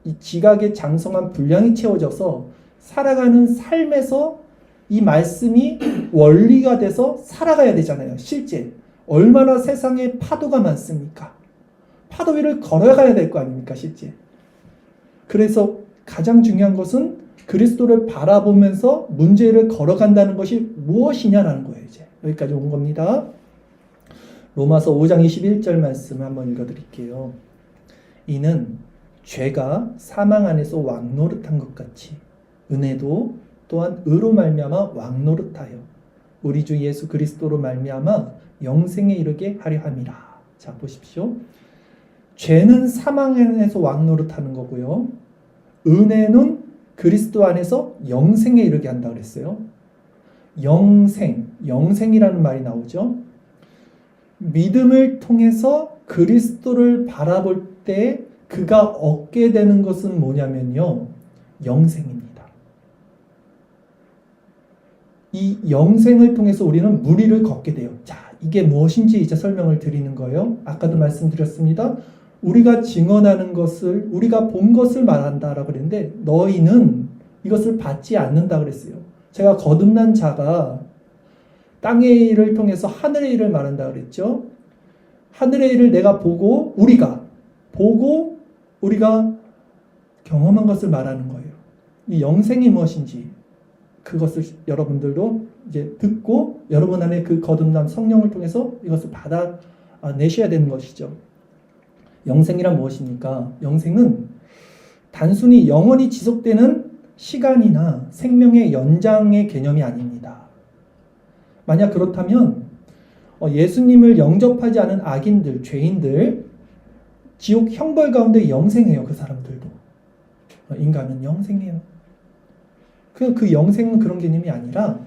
이 지각의 장성한 분량이 채워져서 살아가는 삶에서 이 말씀이 원리가 돼서 살아가야 되잖아요. 실제 얼마나 세상에 파도가 많습니까? 파도 위를 걸어가야 될 거 아닙니까? 실제. 그래서 가장 중요한 것은 그리스도를 바라보면서 문제를 걸어간다는 것이 무엇이냐라는 거예요. 이제 여기까지 온 겁니다. 로마서 5장 21절 말씀 한번 읽어드릴게요. 이는 죄가 사망 안에서 왕노릇한 것 같이 은혜도 또한 의로 말미암아 왕노릇하여 우리 주 예수 그리스도로 말미암아 영생에 이르게 하려 함이라. 자, 보십시오. 죄는 사망 안에서 왕노릇하는 거고요. 은혜는 그리스도 안에서 영생에 이르게 한다 그랬어요. 영생이라는 말이 나오죠. 믿음을 통해서 그리스도를 바라볼 때 그가 얻게 되는 것은 뭐냐면요, 영생입니다. 이 영생을 통해서 우리는 무리를 걷게 돼요. 자, 이게 무엇인지 이제 설명을 드리는 거예요. 아까도 말씀드렸습니다. 우리가 증언하는 것을, 우리가 본 것을 말한다라고 그랬는데 너희는 이것을 받지 않는다 그랬어요. 제가 거듭난 자가 땅의 일을 통해서 하늘의 일을 말한다 그랬죠. 하늘의 일을 내가 보고, 우리가 보고 우리가 경험한 것을 말하는 거예요. 이 영생이 무엇인지 그것을 여러분들도 이제 듣고 여러분 안에 그 거듭남 성령을 통해서 이것을 받아내셔야 되는 것이죠. 영생이란 무엇입니까? 영생은 단순히 영원히 지속되는 시간이나 생명의 연장의 개념이 아닙니다. 만약 그렇다면 예수님을 영접하지 않은 악인들, 죄인들, 지옥 형벌 가운데 영생해요. 그 사람들도. 인간은 영생해요. 그 영생은 그런 개념이 아니라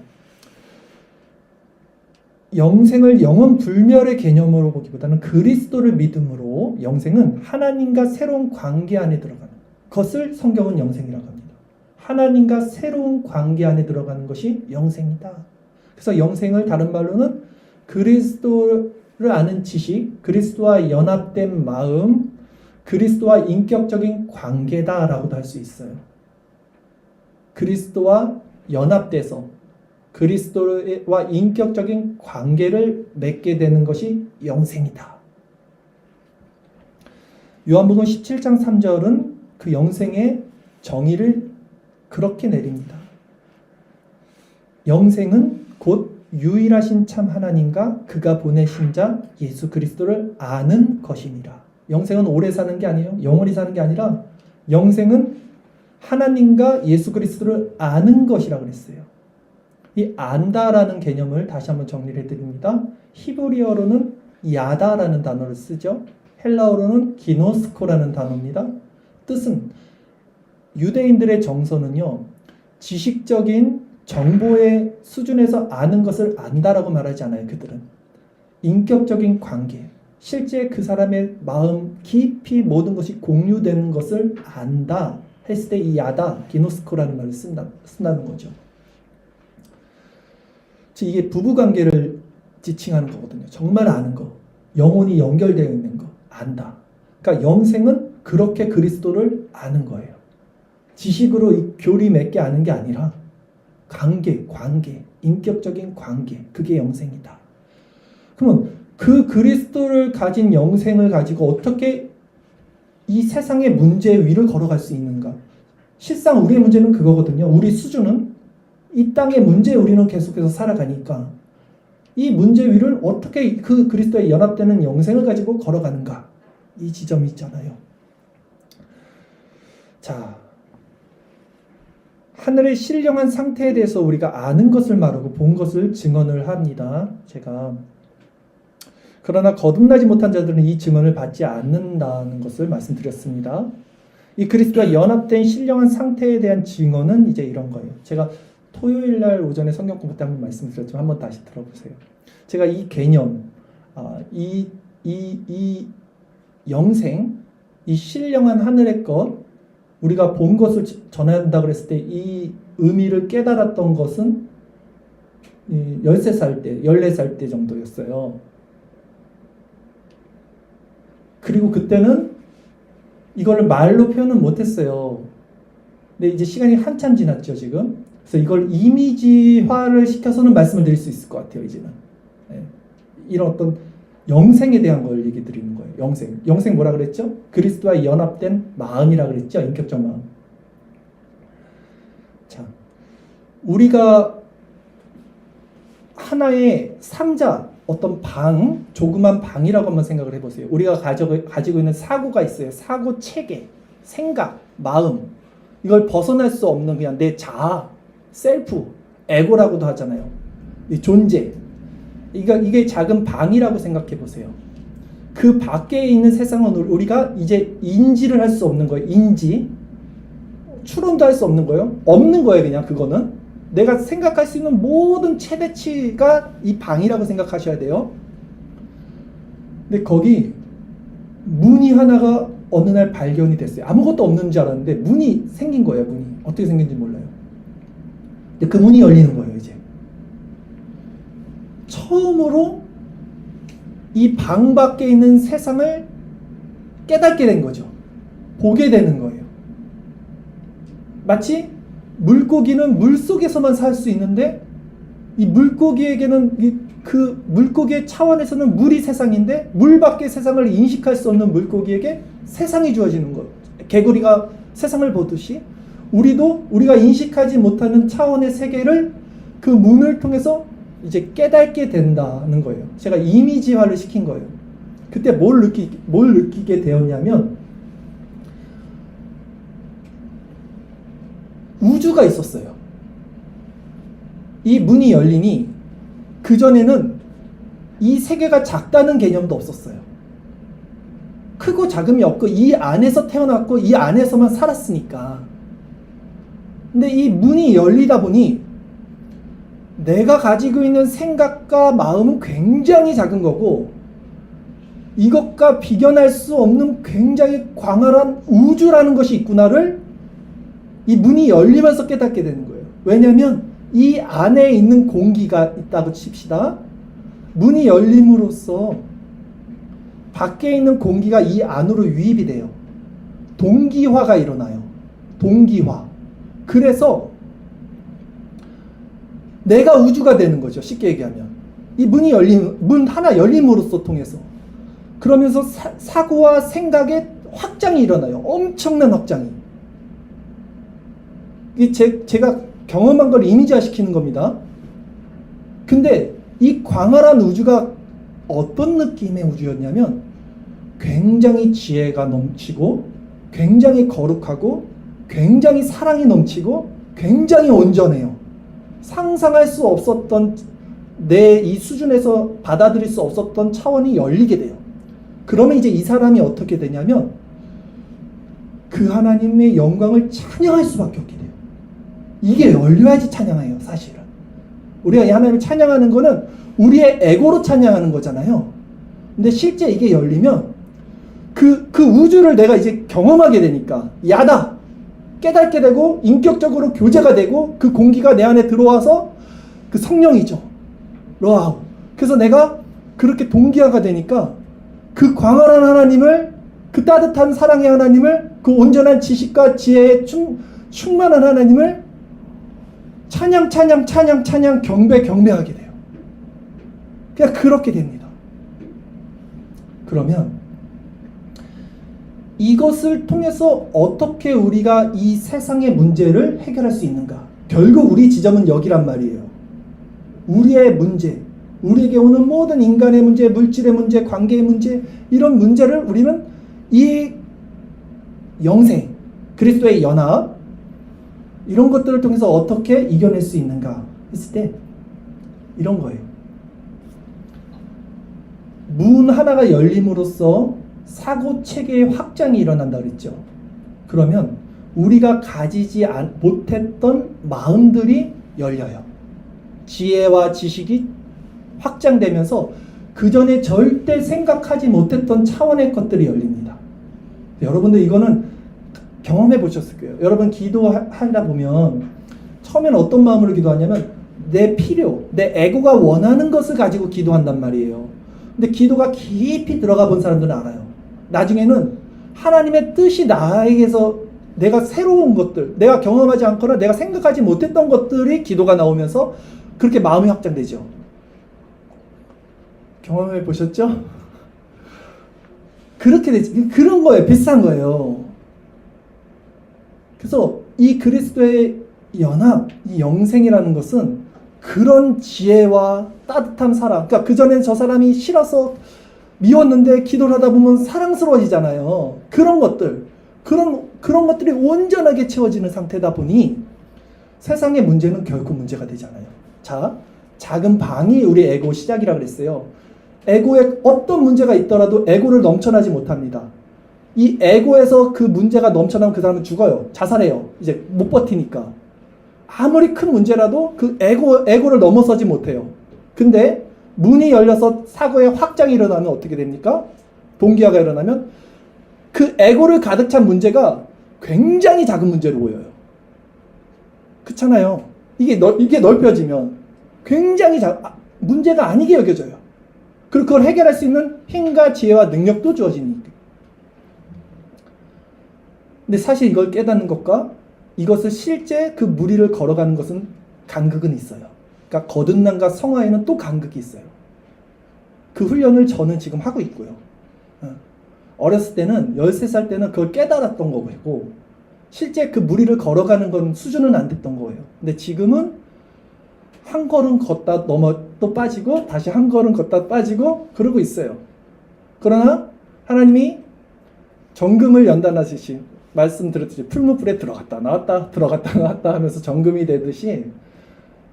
영생을 영원 불멸의 개념으로 보기보다는 그리스도를 믿음으로 영생은 하나님과 새로운 관계 안에 들어가는 것을 성경은 영생이라고 합니다. 하나님과 새로운 관계 안에 들어가는 것이 영생이다. 그래서 영생을 다른 말로는 그리스도를 아는 지식, 그리스도와 연합된 마음, 그리스도와 인격적인 관계다라고도 할 수 있어요. 그리스도와 연합돼서 그리스도와 인격적인 관계를 맺게 되는 것이 영생이다. 요한복음 17장 3절은 그 영생의 정의를 그렇게 내립니다. 영생은 곧 유일하신 참 하나님과 그가 보내신 자 예수 그리스도를 아는 것이니라. 영생은 오래 사는 게 아니에요. 영원히 사는 게 아니라 영생은 하나님과 예수 그리스도를 아는 것이라고 그랬어요. 이 안다라는 개념을 다시 한번 정리를 해드립니다. 히브리어로는 야다라는 단어를 쓰죠. 헬라어로는 기노스코라는 단어입니다. 뜻은 유대인들의 정서는요, 지식적인 정보의 수준에서 아는 것을 안다라고 말하지 않아요. 그들은 인격적인 관계, 실제 그 사람의 마음 깊이 모든 것이 공유되는 것을 안다 했을 때 이 야다, 기노스코라는 말을 쓴다는 거죠. 즉 이게 부부관계를 지칭하는 거거든요. 정말 아는 거, 영혼이 연결되어 있는 거, 안다. 그러니까 영생은 그렇게 그리스도를 아는 거예요. 지식으로 이 교리 맺게 아는 게 아니라 관계, 인격적인 관계, 그게 영생이다. 그러면 그 그리스도를 가진 영생을 가지고 어떻게 이 세상의 문제 위를 걸어갈 수 있는가? 실상 우리의 문제는 그거거든요. 우리 수준은 이 땅의 문제에 우리는 계속해서 살아가니까 이 문제 위를 어떻게 그 그리스도에 연합되는 영생을 가지고 걸어가는가? 이 지점이 있잖아요. 자, 하늘의 신령한 상태에 대해서 우리가 아는 것을 말하고 본 것을 증언을 합니다. 그러나 거듭나지 못한 자들은 이 증언을 받지 않는다는 것을 말씀드렸습니다. 이 그리스도와 연합된 신령한 상태에 대한 증언은 이제 이런 거예요. 제가 토요일 날 오전에 성경 공부 때 한번 말씀드렸지만 한번 다시 들어보세요. 제가 이 개념, 이 영생, 이 신령한 하늘의 것, 우리가 본 것을 전한다 그랬을 때 이 의미를 깨달았던 것은 13살 때, 14살 때 정도였어요. 그리고 그때는 이걸 말로 표현은 못했어요. 근데 이제 시간이 한참 지났죠, 지금. 그래서 이걸 이미지화를 시켜서는 말씀을 드릴 수 있을 것 같아요, 이제는. 네. 이런 어떤 영생에 대한 걸 얘기 드리는 거예요. 영생 뭐라 그랬죠? 그리스도와 연합된 마음이라 그랬죠? 인격적 마음. 자, 우리가 하나의 상자, 어떤 방, 조그만 방이라고 한번 생각을 해보세요. 우리가 가지고 있는 사고가 있어요. 사고 체계, 생각, 마음. 이걸 벗어날 수 없는 그냥 내 자아, 셀프, 에고라고도 하잖아요. 이 존재. 이게 작은 방이라고 생각해 보세요. 그 밖에 있는 세상은 우리가 이제 인지를 할 수 없는 거예요. 인지. 추론도 할 수 없는 거예요. 없는 거예요, 그냥 그거는. 내가 생각할 수 있는 모든 최대치가 이 방이라고 생각하셔야 돼요. 근데 거기 문이 하나가 어느 날 발견이 됐어요. 아무것도 없는 줄 알았는데 문이 생긴 거예요. 문이. 어떻게 생긴지 몰라요. 근데 그 문이 열리는 거예요, 이제. 처음으로 이 방 밖에 있는 세상을 깨닫게 된 거죠. 보게 되는 거예요. 마치 물고기는 물 속에서만 살 수 있는데 이 물고기에게는 그 물고기의 차원에서는 물이 세상인데 물 밖의 세상을 인식할 수 없는 물고기에게 세상이 주어지는 거예요. 개구리가 세상을 보듯이 우리가 인식하지 못하는 차원의 세계를 그 문을 통해서 이제 깨닫게 된다는 거예요. 제가 이미지화를 시킨 거예요. 그때 뭘 느끼게 되었냐면 우주가 있었어요. 이 문이 열리니 그전에는 이 세계가 작다는 개념도 없었어요. 크고 작음이 없고 이 안에서 태어났고 이 안에서만 살았으니까. 근데 이 문이 열리다 보니 내가 가지고 있는 생각과 마음은 굉장히 작은 거고 이것과 비견할 수 없는 굉장히 광활한 우주라는 것이 있구나를 이 문이 열리면서 깨닫게 되는 거예요. 왜냐하면 이 안에 있는 공기가 있다고 칩시다. 문이 열림으로써 밖에 있는 공기가 이 안으로 유입이 돼요. 동기화가 일어나요. 동기화. 그래서 내가 우주가 되는 거죠. 쉽게 얘기하면. 이 문 하나 열림으로써 통해서. 그러면서 사고와 생각의 확장이 일어나요. 엄청난 확장이. 제가 경험한 걸 이미지화 시키는 겁니다. 근데 이 광활한 우주가 어떤 느낌의 우주였냐면 굉장히 지혜가 넘치고 굉장히 거룩하고 굉장히 사랑이 넘치고 굉장히 온전해요. 상상할 수 없었던 내 이 수준에서 받아들일 수 없었던 차원이 열리게 돼요. 그러면 이제 이 사람이 어떻게 되냐면 그 하나님의 영광을 찬양할 수밖에 없게 돼요. 이게 열려야지 찬양해요, 사실은. 우리가 이 하나님을 찬양하는 거는 우리의 에고로 찬양하는 거잖아요. 근데 실제 이게 열리면 그 우주를 내가 이제 경험하게 되니까 야다! 깨닫게 되고 인격적으로 교제가 되고 그 공기가 내 안에 들어와서 그 성령이죠. 그래서 내가 그렇게 동기화가 되니까 그 광활한 하나님을 그 따뜻한 사랑의 하나님을, 그 온전한 지식과 지혜에 충만한 하나님을 찬양 경배하게 돼요. 그냥 그렇게 됩니다. 그러면 이것을 통해서 어떻게 우리가 이 세상의 문제를 해결할 수 있는가? 결국 우리 지점은 여기란 말이에요. 우리의 문제, 우리에게 오는 모든 인간의 문제, 물질의 문제, 관계의 문제, 이런 문제를 우리는 이 영생, 그리스도의 연합, 이런 것들을 통해서 어떻게 이겨낼 수 있는가 했을 때 이런 거예요. 문 하나가 열림으로써 사고 체계의 확장이 일어난다 그랬죠. 그러면 우리가 가지지 못했던 마음들이 열려요. 지혜와 지식이 확장되면서 그 전에 절대 생각하지 못했던 차원의 것들이 열립니다. 여러분들 이거는 경험해 보셨을 거예요. 여러분 기도하다 보면 처음에는 어떤 마음으로 기도하냐면 내 필요, 내 에고가 원하는 것을 가지고 기도한단 말이에요. 근데 기도가 깊이 들어가 본 사람들은 알아요. 나중에는 하나님의 뜻이 나에게서 내가 새로운 것들, 내가 경험하지 않거나 내가 생각하지 못했던 것들이 기도가 나오면서 그렇게 마음이 확장되죠. 경험해 보셨죠? 그렇게 되지. 그런 거예요. 비슷한 거예요. 그래서 이 그리스도의 연합, 이 영생이라는 것은 그런 지혜와 따뜻한 사랑, 그러니까 그전엔 저 사람이 싫어서 미웠는데 기도를 하다 보면 사랑스러워지잖아요. 그런 것들, 그런 것들이 온전하게 채워지는 상태다 보니 세상의 문제는 결코 문제가 되잖아요. 자, 작은 방이 우리 에고 시작이라 그랬어요. 에고에 어떤 문제가 있더라도 에고를 넘쳐나지 못합니다. 이 에고에서 그 문제가 넘쳐나면 그 사람은 죽어요. 자살해요. 이제 못 버티니까. 아무리 큰 문제라도 그 에고를 넘어서지 못해요. 근데 문이 열려서 사고의 확장이 일어나면 어떻게 됩니까? 동기화가 일어나면 그 에고를 가득 찬 문제가 굉장히 작은 문제로 보여요. 그렇잖아요. 이게 넓혀지면 굉장히 문제가 아니게 여겨져요. 그리고 그걸 해결할 수 있는 힘과 지혜와 능력도 주어지니까. 근데 사실 이걸 깨닫는 것과 이것을 실제 그 무리를 걸어가는 것은 간극은 있어요. 그러니까 거듭남과 성화에는 또 간극이 있어요. 그 훈련을 저는 지금 하고 있고요. 어렸을 때는 13살 때는 그걸 깨달았던 거고 실제 그 무리를 걸어가는 건 수준은 안 됐던 거예요. 근데 지금은 한 걸음 걷다 또 빠지고 다시 한 걸음 걷다 빠지고 그러고 있어요. 그러나 하나님이 정금을 연단하듯이 말씀드렸듯이 풀무불에 들어갔다 나왔다 들어갔다 나왔다 하면서 정금이 되듯이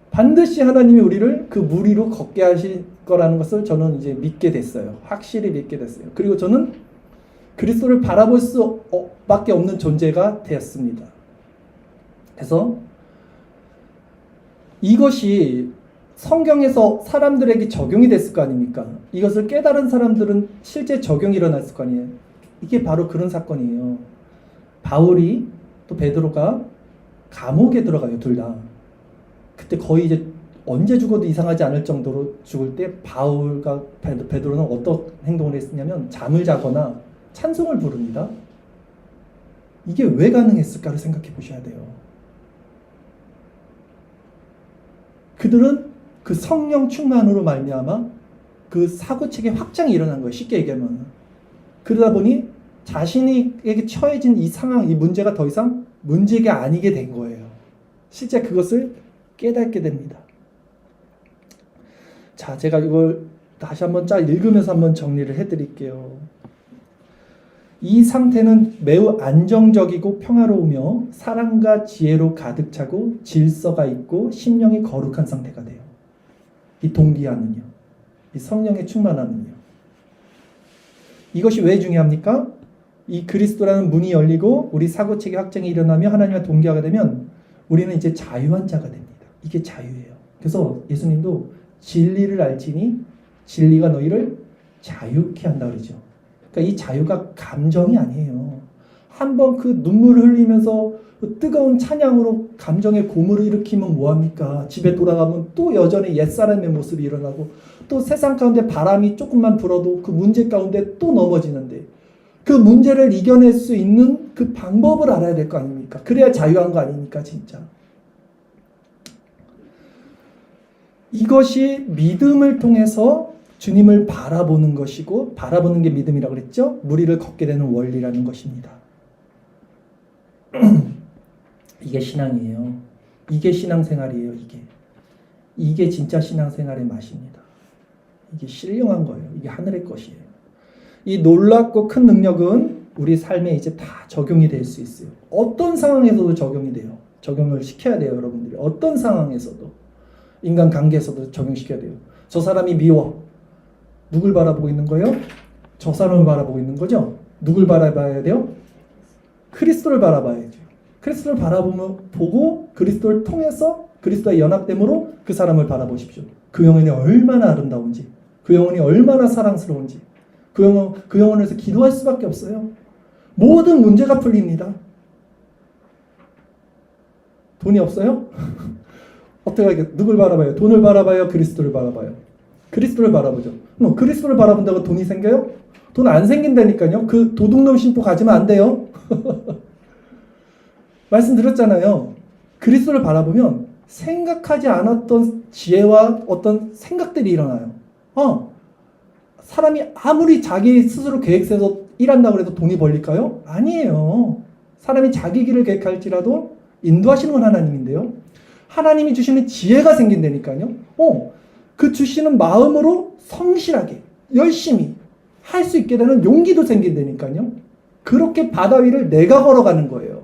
반드시 하나님이 우리를 그 무리로 걷게 하실 거라는 것을 저는 이제 믿게 됐어요. 확실히 믿게 됐어요. 그리고 저는 그리스도를 바라볼 수밖에 없는 존재가 되었습니다. 그래서 이것이 성경에서 사람들에게 적용이 됐을 거 아닙니까? 이것을 깨달은 사람들은 실제 적용이 일어났을 거 아니에요. 이게 바로 그런 사건이에요. 바울이 또 베드로가 감옥에 들어가요. 둘 다. 그때 거의 이제 언제 죽어도 이상하지 않을 정도로 죽을 때 바울과 베드로는 어떤 행동을 했냐면 잠을 자거나 찬송을 부릅니다. 이게 왜 가능했을까를 생각해 보셔야 돼요. 그들은 그 성령 충만으로 말미암아 그 사고체계 확장이 일어난 거예요. 쉽게 얘기하면. 그러다 보니 자신에게 처해진 이 상황, 이 문제가 더 이상 문제가 아니게 된 거예요. 실제 그것을 깨닫게 됩니다. 자, 제가 이걸 다시 한번 읽으면서 한번 정리를 해드릴게요. 이 상태는 매우 안정적이고 평화로우며 사랑과 지혜로 가득 차고 질서가 있고 심령이 거룩한 상태가 돼요. 이 동기화는요. 이 성령의 충만함은요. 이것이 왜 중요합니까? 이 그리스도라는 문이 열리고 우리 사고체계 확장이 일어나며 하나님과 동기화가 되면 우리는 이제 자유한 자가 됩니다. 이게 자유예요. 그래서 예수님도 진리를 알지니 진리가 너희를 자유케 한다 그러죠. 그러니까 이 자유가 감정이 아니에요. 한번 그 눈물을 흘리면서 그 뜨거운 찬양으로 감정의 고물을 일으키면 뭐합니까? 집에 돌아가면 또 여전히 옛사람의 모습이 일어나고 또 세상 가운데 바람이 조금만 불어도 그 문제 가운데 또 넘어지는데 그 문제를 이겨낼 수 있는 그 방법을 알아야 될 거 아닙니까? 그래야 자유한 거 아닙니까, 진짜? 이것이 믿음을 통해서 주님을 바라보는 것이고, 바라보는 게 믿음이라고 그랬죠? 무리를 걷게 되는 원리라는 것입니다. 이게 신앙이에요. 이게 신앙생활이에요. 이게 진짜 신앙생활의 맛입니다. 이게 신령한 거예요. 이게 하늘의 것이에요. 이 놀랍고 큰 능력은 우리 삶에 이제 다 적용이 될 수 있어요. 어떤 상황에서도 적용이 돼요. 적용을 시켜야 돼요, 여러분들이. 어떤 상황에서도. 인간관계에서도 적용시켜야 돼요. 저 사람이 미워. 누굴 바라보고 있는 거예요? 저 사람을 바라보고 있는 거죠? 누굴 바라봐야 돼요? 그리스도를 바라봐야죠. 그리스도를 보고 그리스도를 통해서 그리스도의 연합됨으로 그 사람을 바라보십시오. 그 영혼이 얼마나 아름다운지, 그 영혼이 얼마나 사랑스러운지, 그 영혼에서 기도할 수밖에 없어요. 모든 문제가 풀립니다. 돈이 없어요? 어떻게 하겠어요? 누굴 바라봐요? 돈을 바라봐요? 그리스도를 바라봐요? 그리스도를 바라보죠. 그리스도를 바라본다고 돈이 생겨요? 돈 안 생긴다니까요. 그 도둑놈 심보 가지면 안 돼요. 말씀드렸잖아요. 그리스도를 바라보면 생각하지 않았던 지혜와 어떤 생각들이 일어나요. 사람이 아무리 자기 스스로 계획세서 일한다고 해도 돈이 벌릴까요? 아니에요. 사람이 자기 길을 계획할지라도 인도하시는 건 하나님인데요. 하나님이 주시는 지혜가 생긴다니까요. 그 주시는 마음으로 성실하게 열심히 할 수 있게 되는 용기도 생긴다니까요. 그렇게 바다 위를 내가 걸어가는 거예요.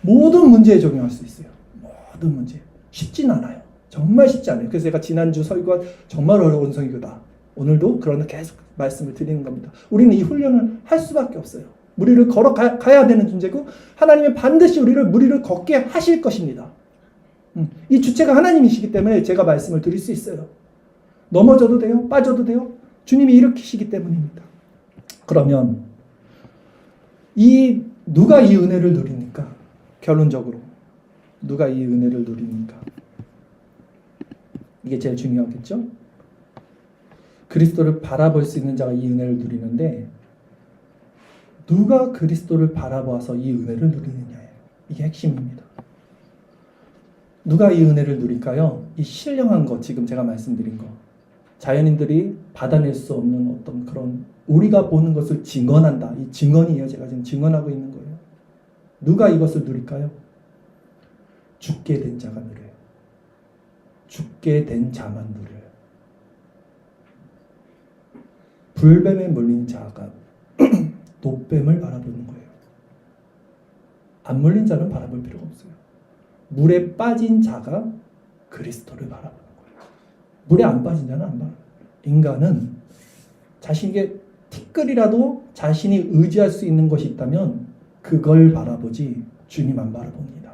모든 문제에 적용할 수 있어요. 모든 문제. 쉽진 않아요. 정말 쉽지 않아요. 그래서 제가 지난주 설교가 정말 어려운 설교다. 오늘도 그러나 계속 말씀을 드리는 겁니다. 우리는 이 훈련을 할 수밖에 없어요. 무리를 걸어가야 되는 존재고 하나님은 반드시 우리를 무리를 걷게 하실 것입니다. 이 주체가 하나님이시기 때문에 제가 말씀을 드릴 수 있어요. 넘어져도 돼요. 빠져도 돼요. 주님이 일으키시기 때문입니다. 그러면 누가 이 은혜를 누립니까? 결론적으로 누가 이 은혜를 누립니까? 이게 제일 중요하겠죠? 그리스도를 바라볼 수 있는 자가 이 은혜를 누리는데 누가 그리스도를 바라보아서 이 은혜를 누리느냐예요. 이게 핵심입니다. 누가 이 은혜를 누릴까요? 이 신령한 것, 지금 제가 말씀드린 거. 자연인들이 받아낼 수 없는 어떤 그런 우리가 보는 것을 증언한다. 이 증언이에요. 제가 지금 증언하고 있는 거예요. 누가 이것을 누릴까요? 죽게 된 자가 누려요. 죽게 된 자만 누려요. 불뱀에 물린 자가 노뱀을 바라보는 거예요. 안 물린 자는 바라볼 필요가 없어요. 물에 빠진 자가 그리스도를 바라보는 거예요. 물에 안 빠진 자는 안 바라봐요. 인간은 자신에게 티끌이라도 자신이 의지할 수 있는 것이 있다면 그걸 바라보지 주님 안 바라봅니다.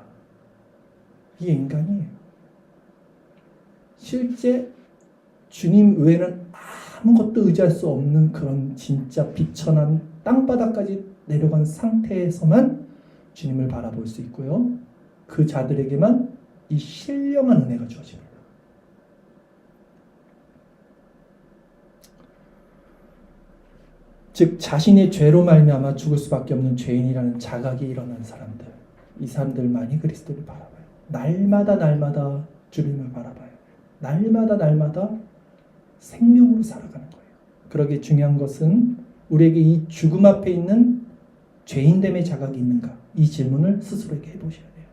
이게 인간이에요. 실제 주님 외에는 아무것도 의지할 수 없는 그런 진짜 비천한 땅바닥까지 내려간 상태에서만 주님을 바라볼 수 있고요. 그 자들에게만 이 신령한 은혜가 주어집니다. 즉 자신의 죄로 말미암아 죽을 수밖에 없는 죄인이라는 자각이 일어난 사람들, 이 사람들만이 그리스도를 바라봐요. 날마다 주님을 바라봐요. 날마다 생명으로 살아가는 거예요. 그러기에 중요한 것은 우리에게 이 죽음 앞에 있는 죄인됨의 자각이 있는가? 이 질문을 스스로에게 해보셔야 돼요.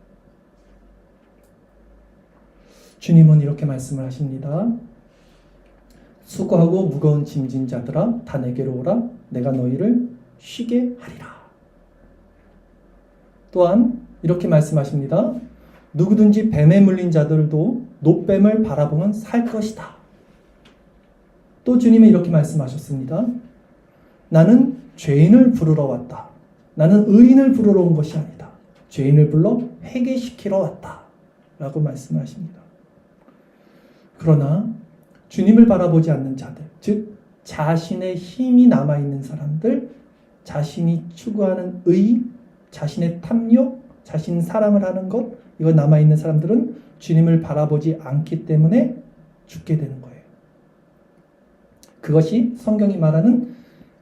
주님은 이렇게 말씀을 하십니다. 수고하고 무거운 짐진 자들아 다 내게로 오라. 내가 너희를 쉬게 하리라. 또한 이렇게 말씀하십니다. 누구든지 뱀에 물린 자들도 노뱀을 바라보면 살 것이다. 또 주님은 이렇게 말씀하셨습니다. 나는 죄인을 부르러 왔다. 나는 의인을 부르러 온 것이 아니다. 죄인을 불러 회개시키러 왔다. 라고 말씀하십니다. 그러나 주님을 바라보지 않는 자들, 즉 자신의 힘이 남아있는 사람들, 자신이 추구하는 의, 자신의 탐욕, 자신 사랑을 하는 것, 이거 남아있는 사람들은 주님을 바라보지 않기 때문에 죽게 되는 거예요. 그것이 성경이 말하는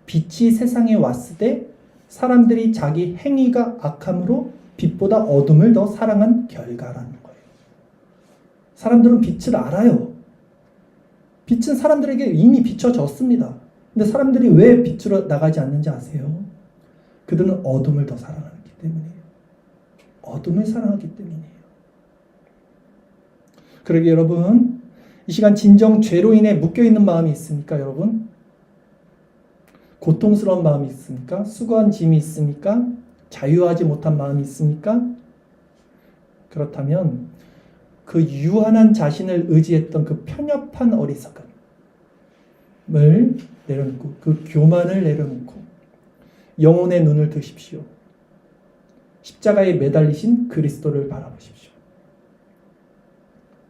빛이 세상에 왔을 때 사람들이 자기 행위가 악함으로 빛보다 어둠을 더 사랑한 결과라는 거예요. 사람들은 빛을 알아요. 빛은 사람들에게 이미 비춰졌습니다. 근데 사람들이 왜 빛으로 나가지 않는지 아세요? 그들은 어둠을 더 사랑하기 때문이에요. 어둠을 사랑하기 때문이에요. 그러게 여러분, 이 시간 진정 죄로 인해 묶여있는 마음이 있습니까, 여러분? 고통스러운 마음이 있습니까? 수고한 짐이 있습니까? 자유하지 못한 마음이 있습니까? 그렇다면 그 유한한 자신을 의지했던 그 편협한 어리석음을 내려놓고, 그 교만을 내려놓고 영혼의 눈을 드십시오. 십자가에 매달리신 그리스도를 바라보십시오.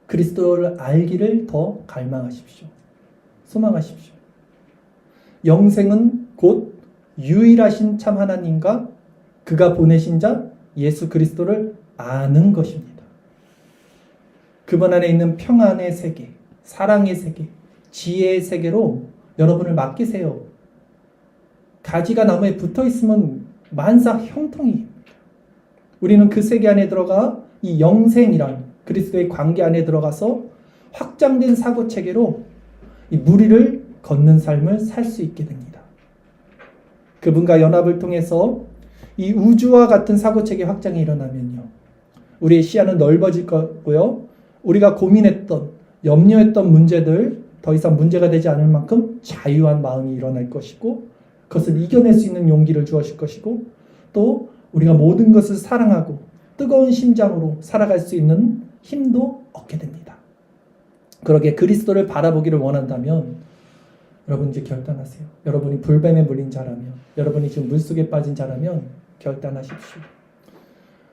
그리스도를 알기를 더 갈망하십시오. 소망하십시오. 영생은 곧 유일하신 참 하나님과 그가 보내신 자 예수 그리스도를 아는 것입니다. 그분 안에 있는 평안의 세계, 사랑의 세계, 지혜의 세계로 여러분을 맡기세요. 가지가 나무에 붙어 있으면 만사 형통입니다. 우리는 그 세계 안에 들어가 이 영생이란 그리스도의 관계 안에 들어가서 확장된 사고 체계로 이 무리를 걷는 삶을 살 수 있게 됩니다. 그분과 연합을 통해서 이 우주와 같은 사고 체계 확장이 일어나면요, 우리의 시야는 넓어질 거고요, 우리가 고민했던, 염려했던 문제들 더 이상 문제가 되지 않을 만큼 자유한 마음이 일어날 것이고, 그것을 이겨낼 수 있는 용기를 주어질 것이고, 또 우리가 모든 것을 사랑하고 뜨거운 심장으로 살아갈 수 있는 힘도 얻게 됩니다. 그러게 그리스도를 바라보기를 원한다면 여러분 이제 결단하세요. 여러분이 불뱀에 물린 자라면, 여러분이 지금 물속에 빠진 자라면 결단하십시오.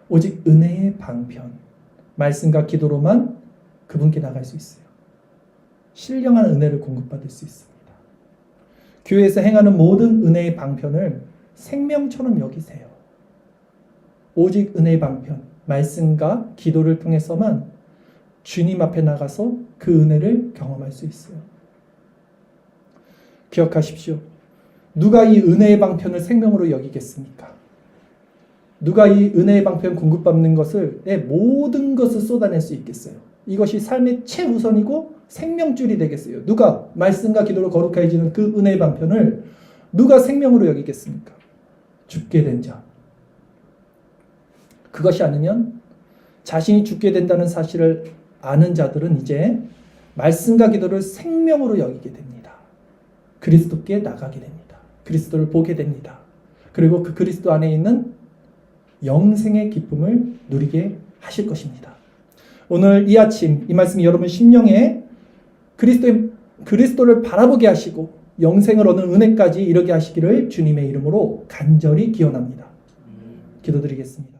오직 은혜의 방편, 말씀과 기도로만 그분께 나갈 수 있어요. 신령한 은혜를 공급받을 수 있습니다. 교회에서 행하는 모든 은혜의 방편을 생명처럼 여기세요. 오직 은혜의 방편, 말씀과 기도를 통해서만 주님 앞에 나가서 그 은혜를 경험할 수 있어요. 기억하십시오. 누가 이 은혜의 방편을 생명으로 여기겠습니까? 누가 이 은혜의 방편 공급받는 것을, 내 모든 것을 쏟아낼 수 있겠어요? 이것이 삶의 최우선이고 생명줄이 되겠어요. 누가 말씀과 기도로 거룩해지는 그 은혜의 방편을 누가 생명으로 여기겠습니까? 죽게 된 자. 그것이 아니면 자신이 죽게 된다는 사실을 아는 자들은 이제 말씀과 기도를 생명으로 여기게 됩니다. 그리스도께 나가게 됩니다. 그리스도를 보게 됩니다. 그리고 그 그리스도 안에 있는 영생의 기쁨을 누리게 하실 것입니다. 오늘 이 아침 이 말씀이 여러분 심령에 그리스도를 바라보게 하시고 영생을 얻는 은혜까지 이르게 하시기를 주님의 이름으로 간절히 기원합니다. 기도드리겠습니다.